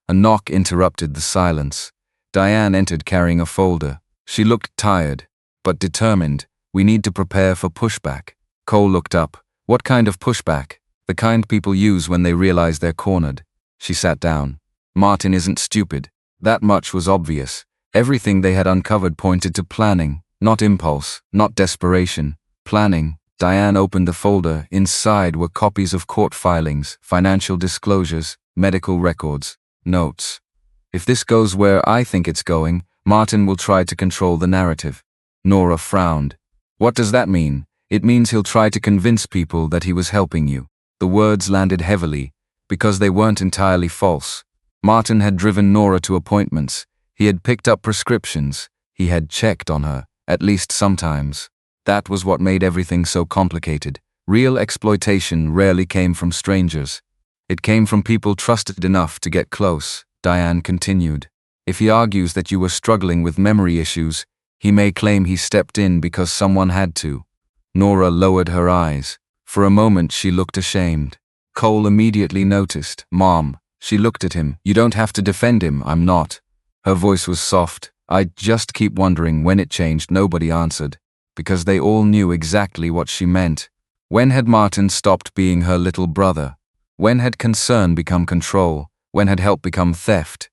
A knock interrupted the silence. Diane entered carrying a folder. She looked tired, but determined. We need to prepare for pushback. Cole looked up. What kind of pushback? The kind people use when they realize they're cornered. She sat down. Martin isn't stupid. That much was obvious. Everything they had uncovered pointed to planning, not impulse, not desperation. Planning. Diane opened the folder. Inside were copies of court filings, financial disclosures, medical records, notes. If this goes where I think it's going, Martin will try to control the narrative. Nora frowned. What does that mean? It means he'll try to convince people that he was helping you. The words landed heavily, because they weren't entirely false. Martin had driven Nora to appointments. He had picked up prescriptions. He had checked on her, at least sometimes. That was what made everything so complicated. Real exploitation rarely came from strangers. It came from people trusted enough to get close. Diane continued. If he argues that you were struggling with memory issues, he may claim he stepped in because someone had to. Nora lowered her eyes. For a moment she looked ashamed. Cole immediately noticed. Mom. She looked at him. You don't have to defend him, I'm not. Her voice was soft. I just keep wondering when it changed. Nobody answered. Because they all knew exactly what she meant. When had Martin stopped being her little brother? When had concern become control? When had help become theft?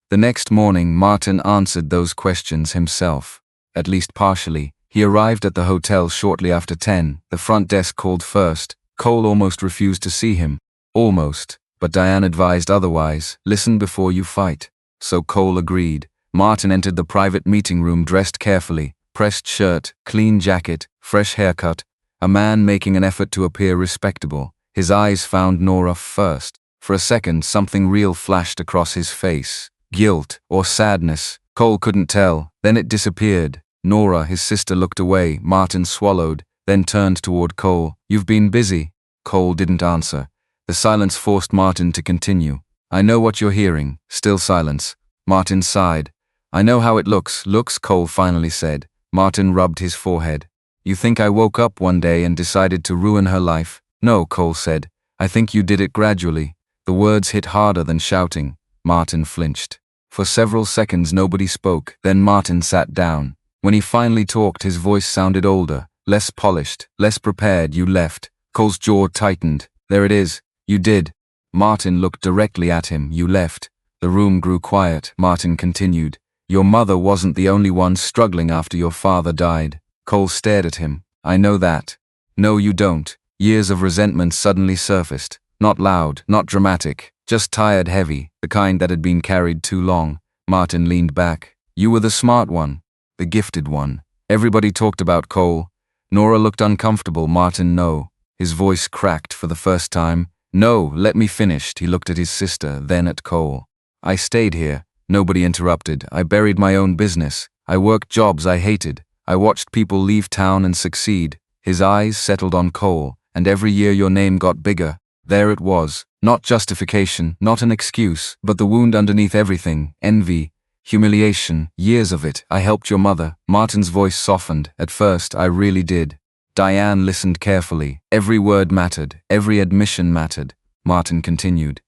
The next morning, Martin answered those questions himself. At least partially. He arrived at the hotel shortly after 10. The front desk called first. Cole almost refused to see him. Almost. But Diane advised otherwise. Listen before you fight. So Cole agreed. Martin entered the private meeting room dressed carefully. Pressed shirt, clean jacket, fresh haircut, a man making an effort to appear respectable. His eyes found Nora first. For a second, something real flashed across his face. Guilt or sadness. Cole couldn't tell. Then it disappeared. Nora, his sister, looked away. Martin swallowed, then turned toward Cole. You've been busy. Cole didn't answer. The silence forced Martin to continue. I know what you're hearing. Still silence. Martin sighed. I know how it looks, Cole finally said. Martin rubbed his forehead. You think I woke up one day and decided to ruin her life? No, Cole said. I think you did it gradually. The words hit harder than shouting. Martin flinched. For several seconds nobody spoke. Then Martin sat down. When he finally talked, his voice sounded older, less polished, less prepared. You left. Cole's jaw tightened. There it is. You did. Martin looked directly at him. You left. The room grew quiet. Martin continued. Your mother wasn't the only one struggling after your father died. Cole stared at him. I know that. No, you don't. Years of resentment suddenly surfaced. Not loud, not dramatic, just tired, heavy, the kind that had been carried too long. Martin leaned back. You were the smart one. The gifted one. Everybody talked about Cole. Nora looked uncomfortable. Martin, no. His voice cracked for the first time. No, let me finish. He looked at his sister, then at Cole. I stayed here. Nobody interrupted. I buried my own business. I worked jobs I hated. I watched people leave town and succeed. His eyes settled on Cole, and every year your name got bigger. There it was. Not justification, not an excuse, but the wound underneath everything. Envy, humiliation, years of it. I helped your mother. Martin's voice softened. At first, I really did. Diane listened carefully. Every word mattered. Every admission mattered. Martin continued.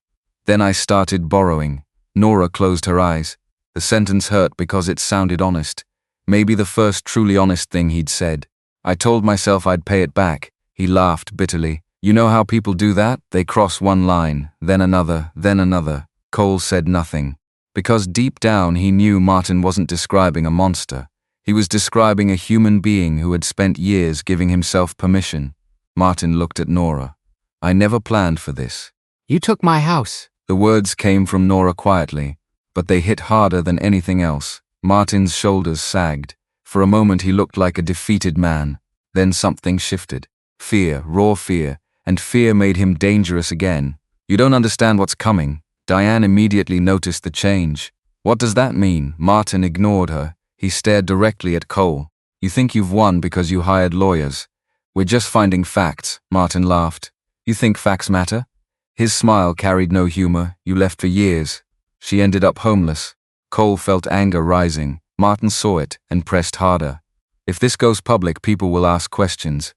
Then I started borrowing. Nora closed her eyes. The sentence hurt because it sounded honest. Maybe the first truly honest thing he'd said. I told myself I'd pay it back. He laughed bitterly. You know how people do that? They cross one line, then another, then another. Cole said nothing. Because deep down he knew Martin wasn't describing a monster. He was describing a human being who had spent years giving himself permission. Martin looked at Nora. I never planned for this. You took my house. The words came from Nora quietly, but they hit harder than anything else. Martin's shoulders sagged. For a moment he looked like a defeated man. Then something shifted. Fear, raw fear, and fear made him dangerous again. You don't understand what's coming. Diane immediately noticed the change. What does that mean? Martin ignored her. He stared directly at Cole. You think you've won because you hired lawyers. We're just finding facts. Martin laughed. You think facts matter? His smile carried no humor. You left for years. She ended up homeless. Cole felt anger rising. Martin saw it and pressed harder. If this goes public, people will ask questions.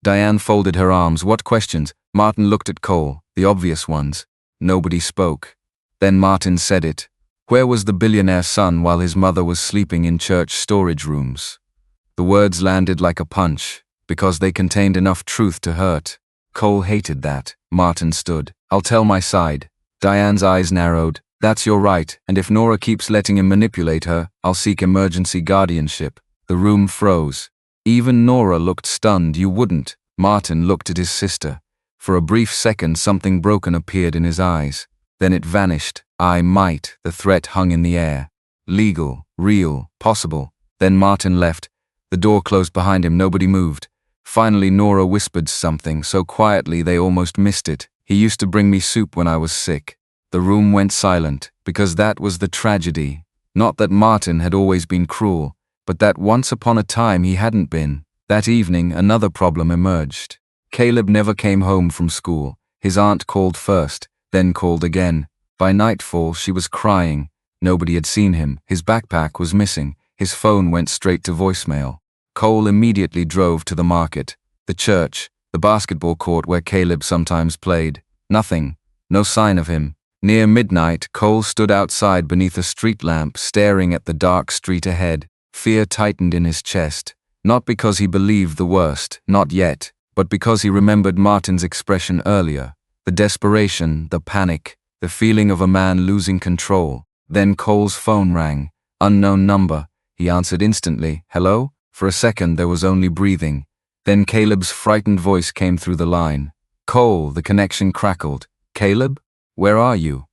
Diane folded her arms. What questions? Martin looked at Cole. The obvious ones. Nobody spoke. Then Martin said it. Where was the billionaire's son while his mother was sleeping in church storage rooms? The words landed like a punch, because they contained enough truth to hurt. Cole hated that. Martin stood. I'll tell my side. Diane's eyes narrowed. That's your right, and if Nora keeps letting him manipulate her, I'll seek emergency guardianship. The room froze. Even Nora looked stunned. You wouldn't. Martin looked at his sister. For a brief second, something broken appeared in his eyes. Then it vanished. I might. The threat hung in the air. Legal, real, possible. Then Martin left. The door closed behind him. Nobody moved. Finally, Nora whispered something so quietly they almost missed it. He used to bring me soup when I was sick. The room went silent, because that was the tragedy. Not that Martin had always been cruel, but that once upon a time he hadn't been. That evening, another problem emerged. Caleb never came home from school. His aunt called first, then called again. By nightfall, she was crying. Nobody had seen him. His backpack was missing. His phone went straight to voicemail. Cole immediately drove to the market, the church, the basketball court where Caleb sometimes played. Nothing. No sign of him. Near midnight, Cole stood outside beneath a street lamp, staring at the dark street ahead. Fear tightened in his chest. Not because he believed the worst, not yet, but because he remembered Martin's expression earlier. The desperation, the panic, the feeling of a man losing control. Then Cole's phone rang. Unknown number. He answered instantly. Hello? For a second there was only breathing. Then Caleb's frightened voice came through the line. Cole, the connection crackled. Caleb? Where are you?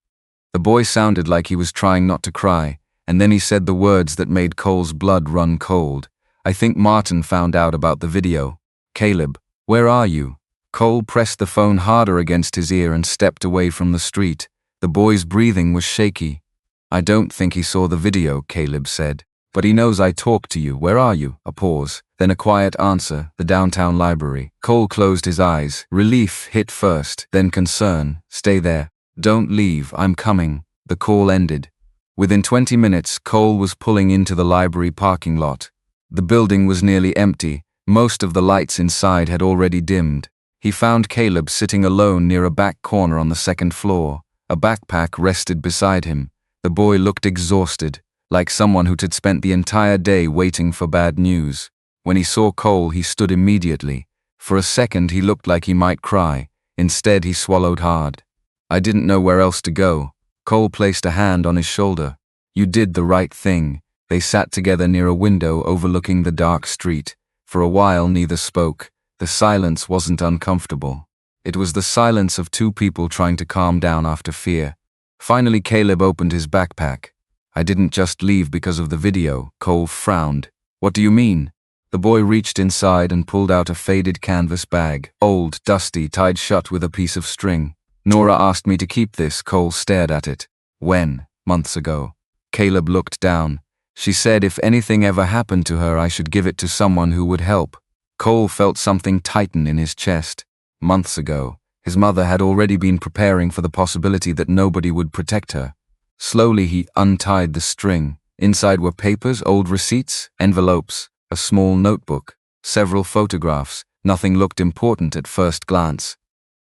The boy sounded like he was trying not to cry, and then he said the words that made Cole's blood run cold. I think Martin found out about the video. Caleb, where are you? Cole pressed the phone harder against his ear and stepped away from the street. The boy's breathing was shaky. I don't think he saw the video, Caleb said. But he knows I talked to you. Where are you? A pause, then a quiet answer. The downtown library. Cole closed his eyes. Relief hit first, then concern. Stay there. Don't leave. I'm coming. The call ended. Within 20 minutes, Cole was pulling into the library parking lot. The building was nearly empty. Most of the lights inside had already dimmed. He found Caleb sitting alone near a back corner on the second floor. A backpack rested beside him. The boy looked exhausted, like someone who had spent the entire day waiting for bad news. When he saw Cole, he stood immediately. For a second, he looked like he might cry. Instead, he swallowed hard. I didn't know where else to go. Cole placed a hand on his shoulder. You did the right thing. They sat together near a window overlooking the dark street. For a while, neither spoke. The silence wasn't uncomfortable. It was the silence of two people trying to calm down after fear. Finally, Caleb opened his backpack. I didn't just leave because of the video. Cole frowned. What do you mean? The boy reached inside and pulled out a faded canvas bag, old, dusty, tied shut with a piece of string. Nora asked me to keep this. Cole stared at it. When? Months ago. Caleb looked down. She said if anything ever happened to her, I should give it to someone who would help. Cole felt something tighten in his chest. Months ago, his mother had already been preparing for the possibility that nobody would protect her. Slowly he untied the string. Inside were papers, old receipts, envelopes, a small notebook, several photographs. Nothing looked important at first glance.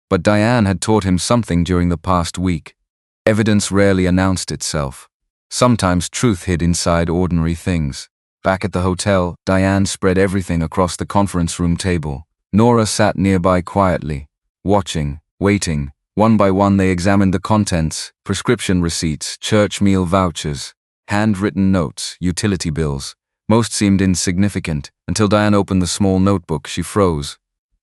But Diane had taught him something during the past week. Evidence rarely announced itself. Sometimes truth hid inside ordinary things. Back at the hotel, Diane spread everything across the conference room table. Nora sat nearby quietly, watching, waiting. One by one they examined the contents: prescription receipts, church meal vouchers, handwritten notes, utility bills. Most seemed insignificant, until Diane opened the small notebook. She froze.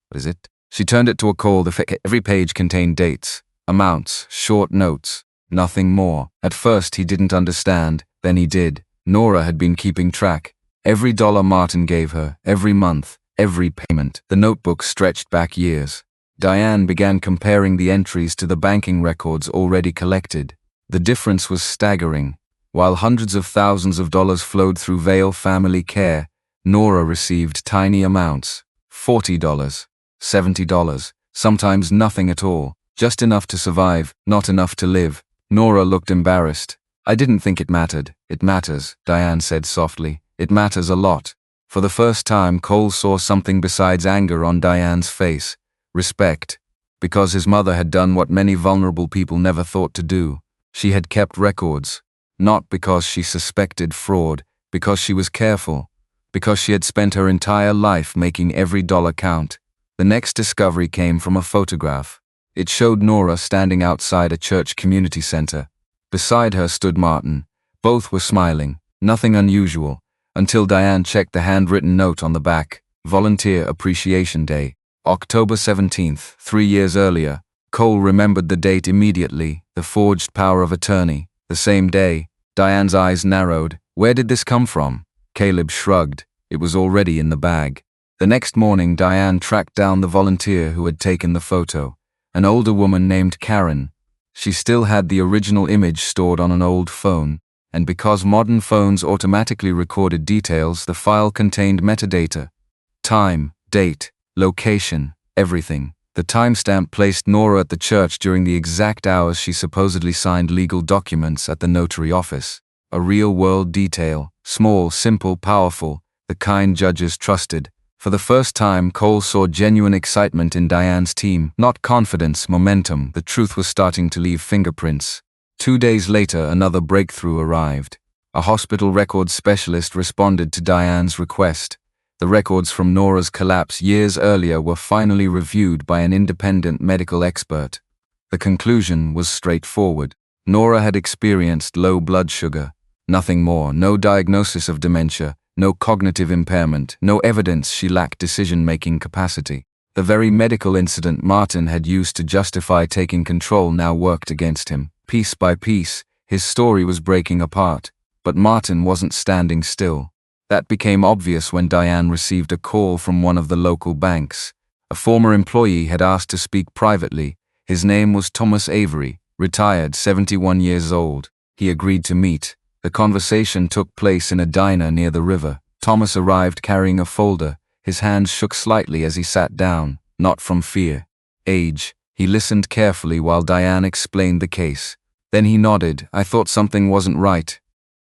What is it? She turned it to a Cole. Every page contained dates, amounts, short notes, nothing more. At first he didn't understand, then he did. Nora had been keeping track. Every dollar Martin gave her, every month, every payment. The notebook stretched back years. Diane began comparing the entries to the banking records already collected. The difference was staggering. While hundreds of thousands of dollars flowed through Vale Family Care, Nora received tiny amounts. $40, $70, sometimes nothing at all. Just enough to survive, not enough to live. Nora looked embarrassed. I didn't think it mattered. It matters, Diane said softly. It matters a lot. For the first time, Cole saw something besides anger on Diane's face. Respect. Because his mother had done what many vulnerable people never thought to do. She had kept records. Not because she suspected fraud, because she was careful. Because she had spent her entire life making every dollar count. The next discovery came from a photograph. It showed Nora standing outside a church community center. Beside her stood Martin. Both were smiling, nothing unusual, until Diane checked the handwritten note on the back. Volunteer Appreciation Day, October 17th, 3 years earlier. Cole remembered the date immediately, the forged power of attorney. The same day. Diane's eyes narrowed. Where did this come from? Caleb shrugged. It was already in the bag. The next morning, Diane tracked down the volunteer who had taken the photo, an older woman named Karen. She still had the original image stored on an old phone, and because modern phones automatically recorded details, the file contained metadata. Time, date, location, everything. The timestamp placed Nora at the church during the exact hours she supposedly signed legal documents at the notary office. A real-world detail, small, simple, powerful, the kind judges trusted. For the first time, Cole saw genuine excitement in Diane's team, not confidence, momentum. The truth was starting to leave fingerprints. 2 days later, another breakthrough arrived. A hospital records specialist responded to Diane's request. The records from Nora's collapse years earlier were finally reviewed by an independent medical expert. The conclusion was straightforward. Nora had experienced low blood sugar. Nothing more, no diagnosis of dementia, no cognitive impairment, no evidence she lacked decision-making capacity. The very medical incident Martin had used to justify taking control now worked against him. Piece by piece, his story was breaking apart, but Martin wasn't standing still. That became obvious when Diane received a call from one of the local banks. A former employee had asked to speak privately. His name was Thomas Avery, retired, 71 years old. He agreed to meet. The conversation took place in a diner near the river. Thomas arrived carrying a folder. His hands shook slightly as he sat down, not from fear. Age. He listened carefully while Diane explained the case. Then he nodded. I thought something wasn't right.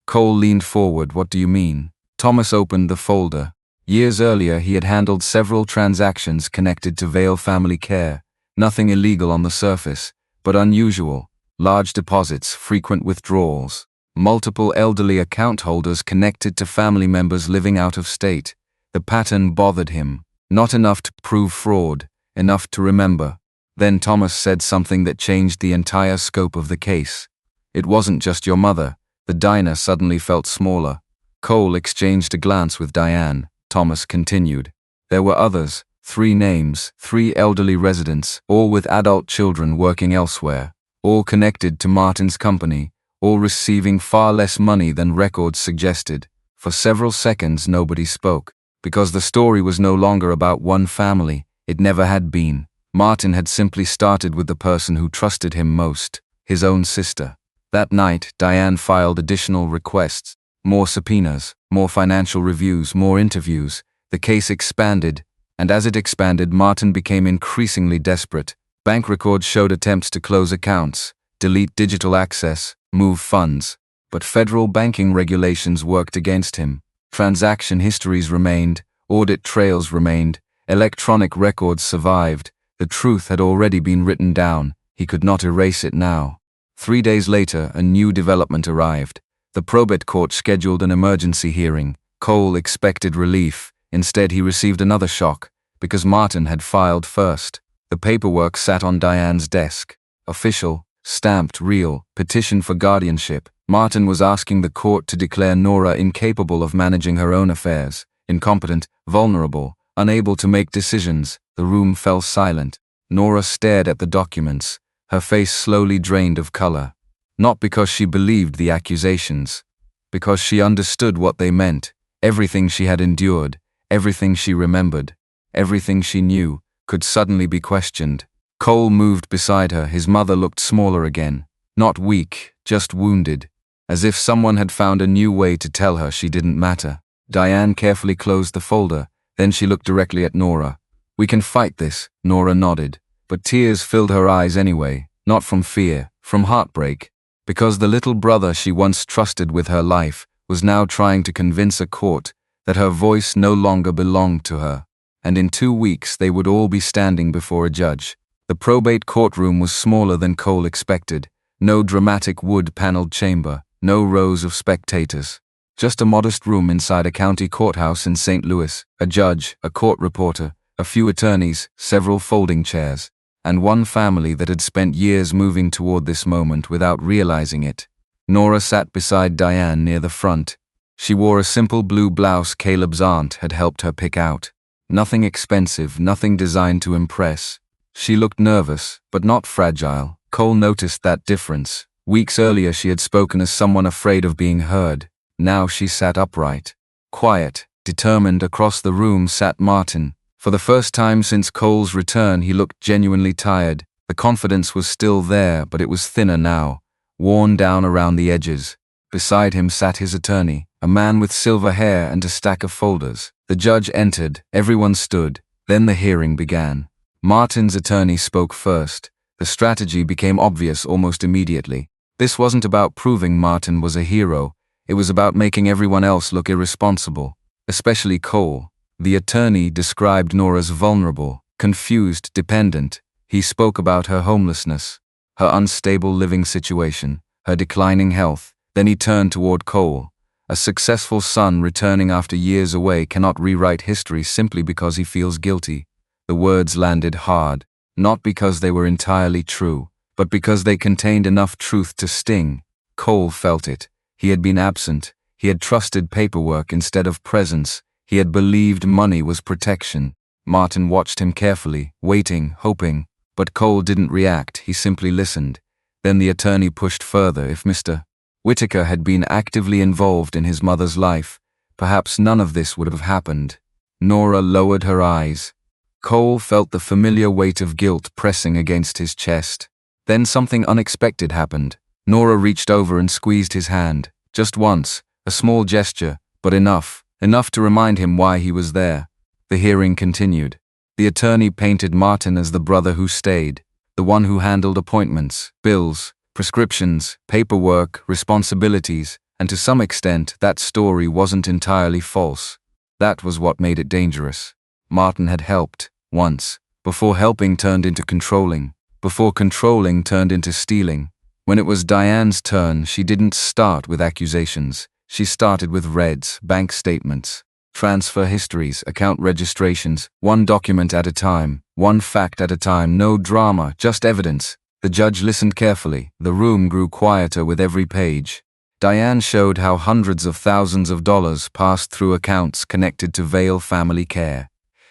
Cole leaned forward. What do you mean? Thomas opened the folder. Years earlier, he had handled several transactions connected to Vale Family Care. Nothing illegal on the surface, but unusual. Large deposits, frequent withdrawals. Multiple elderly account holders connected to family members living out of state. The pattern bothered him. Not enough to prove fraud, enough to remember. Then Thomas said something that changed the entire scope of the case. It wasn't just your mother. The diner suddenly felt smaller. Cole exchanged a glance with Diane. Thomas continued. There were others, 3 names, 3 elderly residents, all with adult children working elsewhere, all connected to Martin's company, all receiving far less money than records suggested. For several seconds nobody spoke, because the story was no longer about one family. It never had been. Martin had simply started with the person who trusted him most, his own sister. That night, Diane filed additional requests. More subpoenas, more financial reviews, more interviews. The case expanded, and as it expanded, Martin became increasingly desperate. Bank records showed attempts to close accounts, delete digital access, move funds. But federal banking regulations worked against him. Transaction histories remained, audit trails remained, electronic records survived. The truth had already been written down. He could not erase it now. 3 days later, a new development arrived. The probate court scheduled an emergency hearing. Cole expected relief. Instead, he received another shock, because Martin had filed first. The paperwork sat on Diane's desk. Official, stamped, real, petition for guardianship. Martin was asking the court to declare Nora incapable of managing her own affairs, incompetent, vulnerable, unable to make decisions. The room fell silent. Nora stared at the documents, her face slowly drained of color. Not because she believed the accusations, because she understood what they meant. Everything she had endured, everything she remembered, everything she knew, could suddenly be questioned. Cole moved beside her. His mother looked smaller again. Not weak, just wounded, as if someone had found a new way to tell her she didn't matter. Diane carefully closed the folder. Then she looked directly at Nora. We can fight this, Nora nodded, but tears filled her eyes anyway, not from fear, from heartbreak. Because the little brother she once trusted with her life was now trying to convince a court that her voice no longer belonged to her. And in 2 weeks they would all be standing before a judge. The probate courtroom was smaller than Cole expected. No dramatic wood-paneled chamber, no rows of spectators. Just a modest room inside a county courthouse in St. Louis. A judge, a court reporter, a few attorneys, several folding chairs. and one family that had spent years moving toward this moment without realizing it. Nora sat beside Diane near the front. She wore a simple blue blouse Caleb's aunt had helped her pick out. Nothing expensive, nothing designed to impress. She looked nervous, but not fragile. Cole noticed that difference. Weeks earlier she had spoken as someone afraid of being heard. Now she sat upright. Quiet, determined. Across the room sat Martin. For the first time since Cole's return, he looked genuinely tired. The confidence was still there, but it was thinner now, worn down around the edges. Beside him sat his attorney, a man with silver hair and a stack of folders. The judge entered, everyone stood, then the hearing began. Martin's attorney spoke first. The strategy became obvious almost immediately. This wasn't about proving Martin was a hero, it was about making everyone else look irresponsible, especially Cole. The attorney described Nora as vulnerable, confused, dependent. He spoke about her homelessness, her unstable living situation, her declining health. Then he turned toward Cole. A successful son returning after years away cannot rewrite history simply because he feels guilty. The words landed hard, not because they were entirely true, but because they contained enough truth to sting. Cole felt it. He had been absent. He had trusted paperwork instead of presence. He had believed money was protection. Martin watched him carefully, waiting, hoping. But Cole didn't react, he simply listened. Then the attorney pushed further. If Mr. Whitaker had been actively involved in his mother's life, perhaps none of this would have happened. Nora lowered her eyes. Cole felt the familiar weight of guilt pressing against his chest. Then something unexpected happened. Nora reached over and squeezed his hand. Just once, a small gesture, but enough to remind him why he was there. The hearing continued. The attorney painted Martin as the brother who stayed, the one who handled appointments, bills, prescriptions, paperwork, responsibilities, and to some extent that story wasn't entirely false. That was what made it dangerous. Martin had helped, once, before helping turned into controlling, before controlling turned into stealing. When it was Diane's turn, she didn't start with accusations. She started with reds, bank statements, transfer histories, account registrations, one document at a time, one fact at a time, no drama, just evidence. The judge listened carefully. The room grew quieter with every page. Diane showed how hundreds of thousands of dollars passed through accounts connected to Vale Family Care.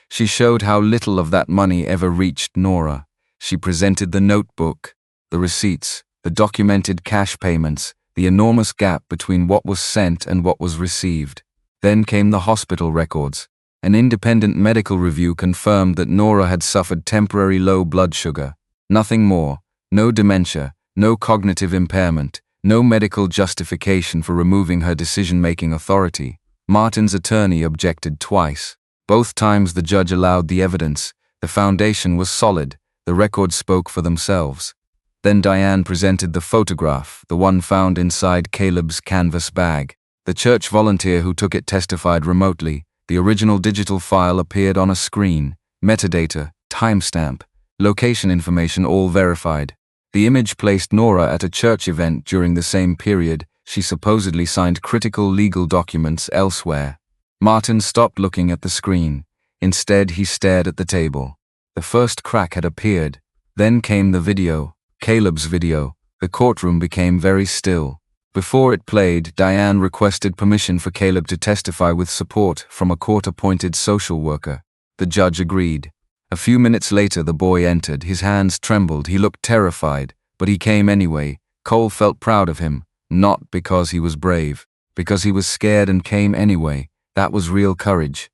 She showed how little of that money ever reached Nora. She presented the notebook, the receipts, the documented cash payments, the enormous gap between what was sent and what was received. Then came the hospital records. An independent medical review confirmed that Nora had suffered temporary low blood sugar. Nothing more. No dementia, no cognitive impairment, no medical justification for removing her decision-making authority. Martin's attorney objected twice. Both times the judge allowed the evidence. The foundation was solid. The records spoke for themselves. Then Diane presented the photograph, the one found inside Caleb's canvas bag. The church volunteer who took it testified remotely. The original digital file appeared on a screen. Metadata, timestamp, location information all verified. The image placed Nora at a church event during the same period. She supposedly signed critical legal documents elsewhere. Martin stopped looking at the screen. Instead, he stared at the table. The first crack had appeared. Then came the video. Caleb's video. The courtroom became very still. Before it played, Diane requested permission for Caleb to testify with support from a court-appointed social worker. The judge agreed. A few minutes later, the boy entered. His hands trembled. He looked terrified, but he came anyway. Cole felt proud of him, not because he was brave, because he was scared and came anyway. That was real courage.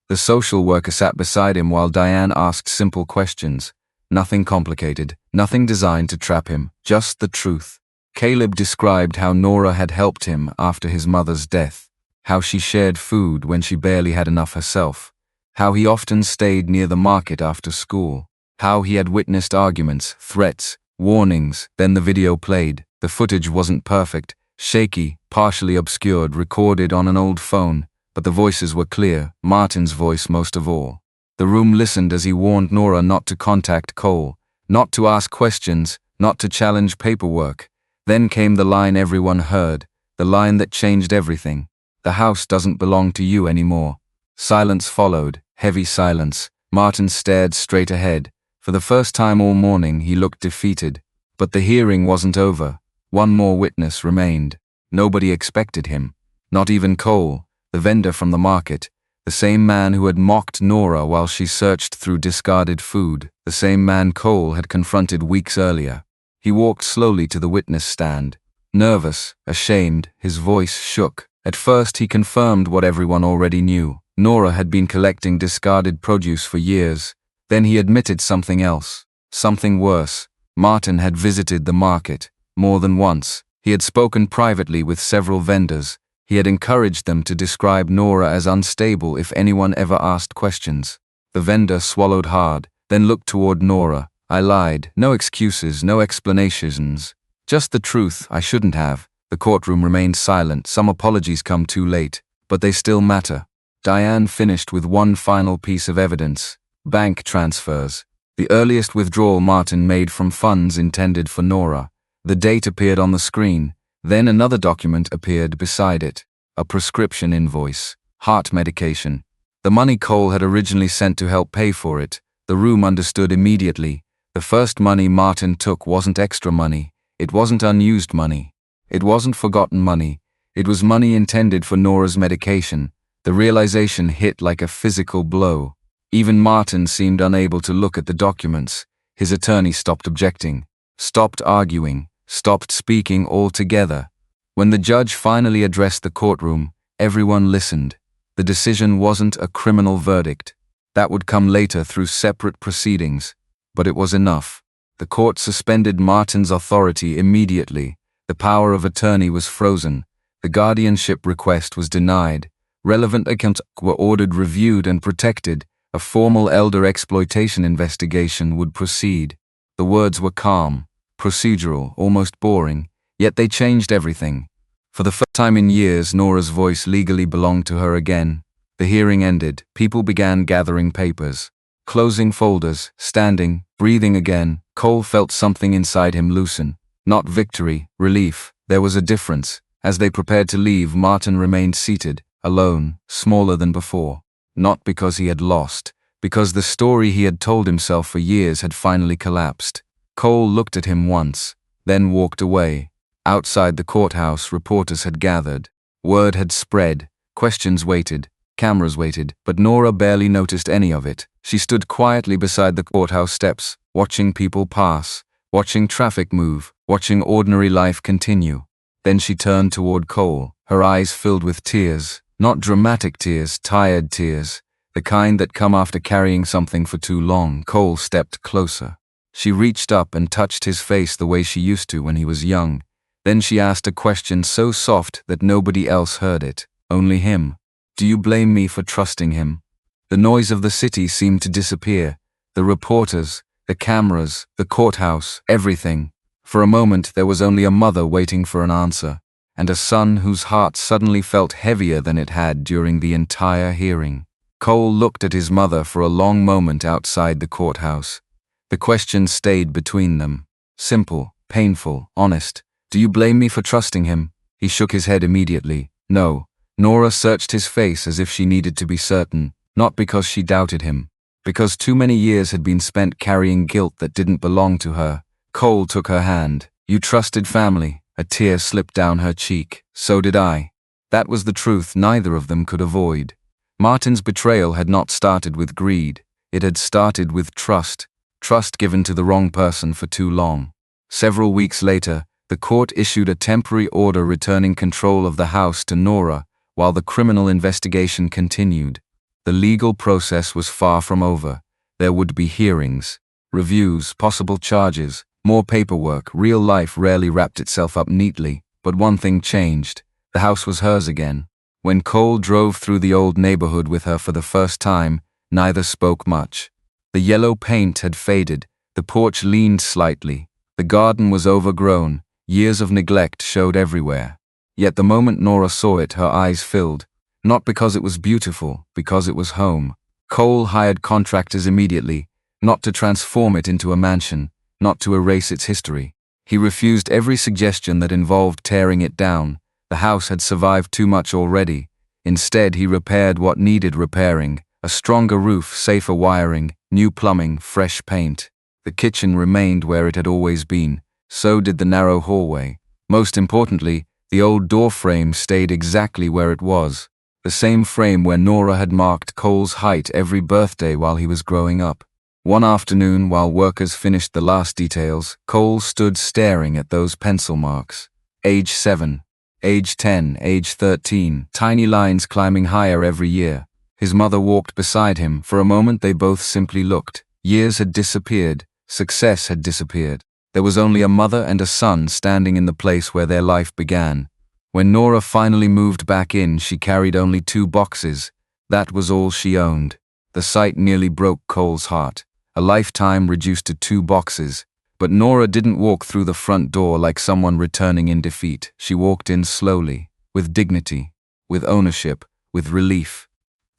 The social worker sat beside him while Diane asked simple questions. Nothing complicated, nothing designed to trap him, just the truth. Caleb described how Nora had helped him after his mother's death, how she shared food when she barely had enough herself, how he often stayed near the market after school, how he had witnessed arguments, threats, warnings. Then the video played. The footage wasn't perfect, shaky, partially obscured, recorded on an old phone, but the voices were clear, Martin's voice most of all. The room listened as he warned Nora not to contact Cole, not to ask questions, not to challenge paperwork. Then came the line everyone heard, the line that changed everything. The house doesn't belong to you anymore. Silence followed, heavy silence. Martin stared straight ahead. For the first time all morning he looked defeated. But the hearing wasn't over. One more witness remained. Nobody expected him. Not even Cole, the vendor from the market. The same man who had mocked Nora while she searched through discarded food. The same man Cole had confronted weeks earlier. He walked slowly to the witness stand. Nervous, ashamed, his voice shook. At first he confirmed what everyone already knew. Nora had been collecting discarded produce for years. Then he admitted something else. Something worse. Martin had visited the market. More than once. He had spoken privately with several vendors. He had encouraged them to describe Nora as unstable if anyone ever asked questions. The vendor swallowed hard, then looked toward Nora. I lied. No excuses, no explanations. Just the truth. I shouldn't have. The courtroom remained silent. Some apologies come too late, but they still matter. Diane finished with one final piece of evidence. Bank transfers. The earliest withdrawal Martin made from funds intended for Nora. The date appeared on the screen. Then another document appeared beside it. A prescription invoice. Heart medication. The money Cole had originally sent to help pay for it. The room understood immediately. The first money Martin took wasn't extra money. It wasn't unused money. It wasn't forgotten money. It was money intended for Nora's medication. The realization hit like a physical blow. Even Martin seemed unable to look at the documents. His attorney stopped objecting, stopped arguing, stopped speaking altogether. When the judge finally addressed the courtroom, everyone listened. The decision wasn't a criminal verdict. That would come later through separate proceedings. But it was enough. The court suspended Martin's authority immediately. The power of attorney was frozen. The guardianship request was denied. Relevant accounts were ordered reviewed and protected. A formal elder exploitation investigation would proceed. The words were calm, procedural, almost boring, yet they changed everything. For the first time in years, Nora's voice legally belonged to her again. The hearing ended. People began gathering papers, closing folders, standing, breathing again. Cole felt something inside him loosen. Not victory, relief. There was a difference. As they prepared to leave, Martin remained seated, alone, smaller than before. Not because he had lost, because the story he had told himself for years had finally collapsed. Cole looked at him once, then walked away. Outside the courthouse, reporters had gathered. Word had spread. Questions waited. Cameras waited, but Nora barely noticed any of it. She stood quietly beside the courthouse steps, watching people pass, watching traffic move, watching ordinary life continue. Then she turned toward Cole, her eyes filled with tears. Not dramatic tears, tired tears, the kind that come after carrying something for too long. Cole stepped closer. She reached up and touched his face the way she used to when he was young. Then she asked a question so soft that nobody else heard it, only him. Do you blame me for trusting him? The noise of the city seemed to disappear. The reporters, the cameras, the courthouse, everything. For a moment there was only a mother waiting for an answer, and a son whose heart suddenly felt heavier than it had during the entire hearing. Cole looked at his mother for a long moment outside the courthouse. The question stayed between them. Simple, painful, honest. Do you blame me for trusting him? He shook his head immediately. No. Nora searched his face as if she needed to be certain, not because she doubted him, because too many years had been spent carrying guilt that didn't belong to her. Cole took her hand. You trusted family. A tear slipped down her cheek. So did I. That was the truth neither of them could avoid. Martin's betrayal had not started with greed. It had started with trust. Trust given to the wrong person for too long. Several weeks later, the court issued a temporary order returning control of the house to Nora while the criminal investigation continued. The legal process was far from over. There would be hearings, reviews, possible charges, more paperwork. Real life rarely wrapped itself up neatly, but one thing changed. The house was hers again. When Cole drove through the old neighborhood with her for the first time, neither spoke much. The yellow paint had faded, the porch leaned slightly, the garden was overgrown, years of neglect showed everywhere. Yet the moment Nora saw it, her eyes filled. Not because it was beautiful, because it was home. Cole hired contractors immediately, not to transform it into a mansion, not to erase its history. He refused every suggestion that involved tearing it down. The house had survived too much already. Instead, he repaired what needed repairing: a stronger roof, safer wiring, new plumbing, fresh paint. The kitchen remained where it had always been, so did the narrow hallway. Most importantly, the old door frame stayed exactly where it was, the same frame where Nora had marked Cole's height every birthday while he was growing up. One afternoon, while workers finished the last details, Cole stood staring at those pencil marks. Age 7, age 10, age 13, tiny lines climbing higher every year. His mother walked beside him. For a moment they both simply looked. Years had disappeared. Success had disappeared. There was only a mother and a son standing in the place where their life began. When Nora finally moved back in, she carried only 2 boxes. That was all she owned. The sight nearly broke Cole's heart. A lifetime reduced to 2 boxes. But Nora didn't walk through the front door like someone returning in defeat. She walked in slowly, with dignity, with ownership, with relief.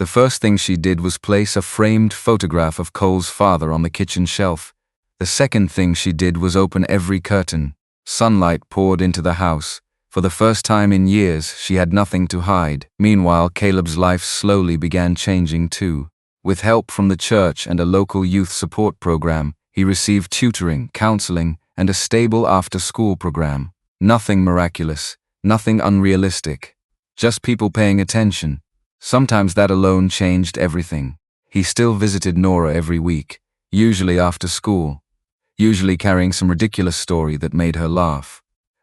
The first thing she did was place a framed photograph of Cole's father on the kitchen shelf. The second thing she did was open every curtain. Sunlight poured into the house. For the first time in years, she had nothing to hide. Meanwhile, Caleb's life slowly began changing too. With help from the church and a local youth support program, he received tutoring, counseling, and a stable after-school program. Nothing miraculous, nothing unrealistic. Just people paying attention. Sometimes that alone changed everything. He still visited Nora every week, usually after school, usually carrying some ridiculous story that made her laugh.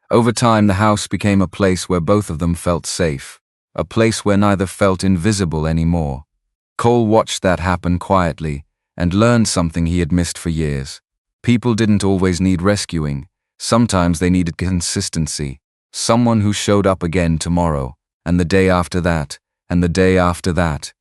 Over time, the house became a place where both of them felt safe, a place where neither felt invisible anymore. Cole watched that happen quietly and learned something he had missed for years. People didn't always need rescuing. Sometimes they needed consistency. Someone who showed up again tomorrow, and the day after that, and the day after that.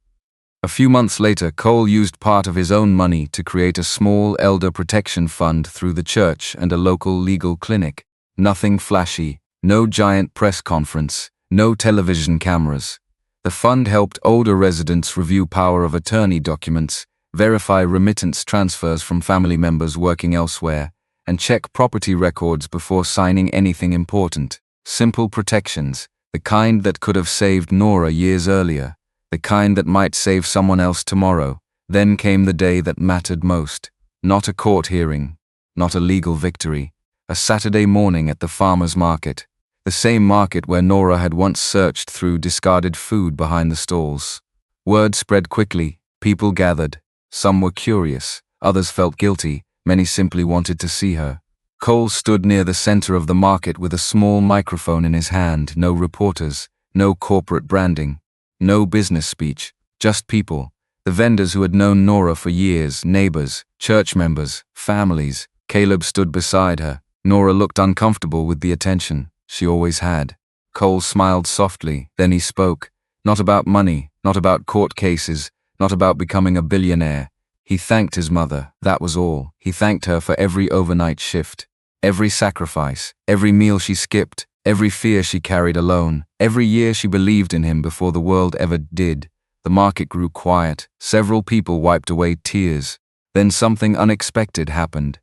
A few months later, Cole used part of his own money to create a small elder protection fund through the church and a local legal clinic. Nothing flashy, no giant press conference, no television cameras. The fund helped older residents review power of attorney documents, verify remittance transfers from family members working elsewhere, and check property records before signing anything important. Simple protections, the kind that could have saved Nora years earlier, the kind that might save someone else tomorrow. Then came the day that mattered most. Not a court hearing, not a legal victory. A Saturday morning at the farmer's market. The same market where Nora had once searched through discarded food behind the stalls. Word spread quickly, people gathered. Some were curious, others felt guilty, many simply wanted to see her. Cole stood near the center of the market with a small microphone in his hand. No reporters, no corporate branding, no business speech, just people. The vendors who had known Nora for years, neighbors, church members, families. Caleb stood beside her. Nora looked uncomfortable with the attention. She always had. Cole smiled softly, then he spoke. Not about money, not about court cases, not about becoming a billionaire. He thanked his mother, that was all. He thanked her for every overnight shift, every sacrifice, every meal she skipped, every fear she carried alone, every year she believed in him before the world ever did. The market grew quiet. Several people wiped away tears. Then something unexpected happened.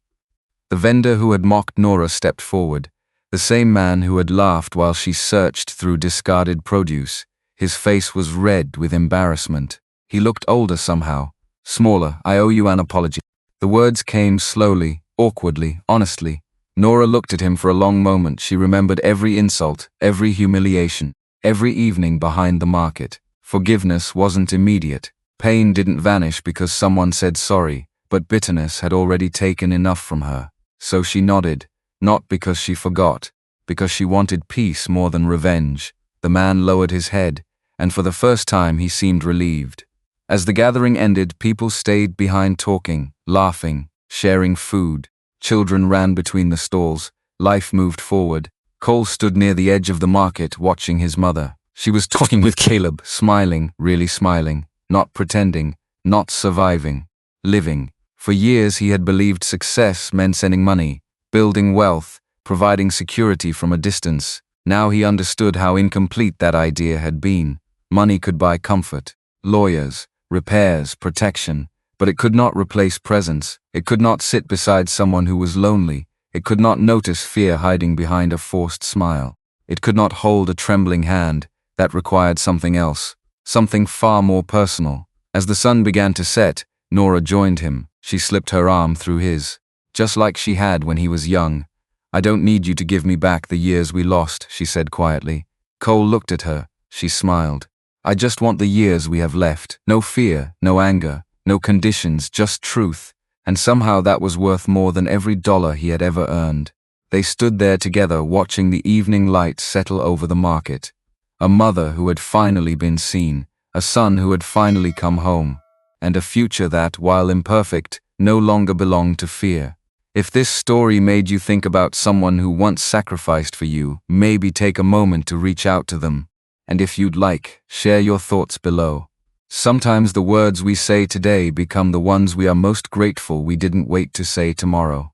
The vendor who had mocked Nora stepped forward. The same man who had laughed while she searched through discarded produce. His face was red with embarrassment. He looked older somehow. Smaller. I owe you an apology. The words came slowly, awkwardly, honestly. Nora looked at him for a long moment. She remembered every insult, every humiliation, every evening behind the market. Forgiveness wasn't immediate. Pain didn't vanish because someone said sorry, but bitterness had already taken enough from her. So she nodded. Not because she forgot, because she wanted peace more than revenge. The man lowered his head, and for the first time he seemed relieved. As the gathering ended, people stayed behind talking, laughing, sharing food. Children ran between the stalls. Life moved forward. Cole stood near the edge of the market, watching his mother. She was talking with Caleb, smiling, really smiling, not pretending, not surviving, living. For years he had believed success meant sending money, building wealth, providing security from a distance. Now he understood how incomplete that idea had been. Money could buy comfort, lawyers, repairs, protection, but it could not replace presence. It could not sit beside someone who was lonely. It could not notice fear hiding behind a forced smile. It could not hold a trembling hand. That required something else, something far more personal. As the sun began to set, Nora joined him. She slipped her arm through his. just like she had when he was young. "I don't need you to give me back the years we lost," she said quietly. Cole looked at her. She smiled. "I just want the years we have left. No fear, no anger, no conditions, just truth." And somehow that was worth more than every dollar he had ever earned. They stood there together watching the evening light settle over the market. A mother who had finally been seen, a son who had finally come home, and a future that, while imperfect, no longer belonged to fear. If this story made you think about someone who once sacrificed for you, maybe take a moment to reach out to them. And if you'd like, share your thoughts below. Sometimes the words we say today become the ones we are most grateful we didn't wait to say tomorrow.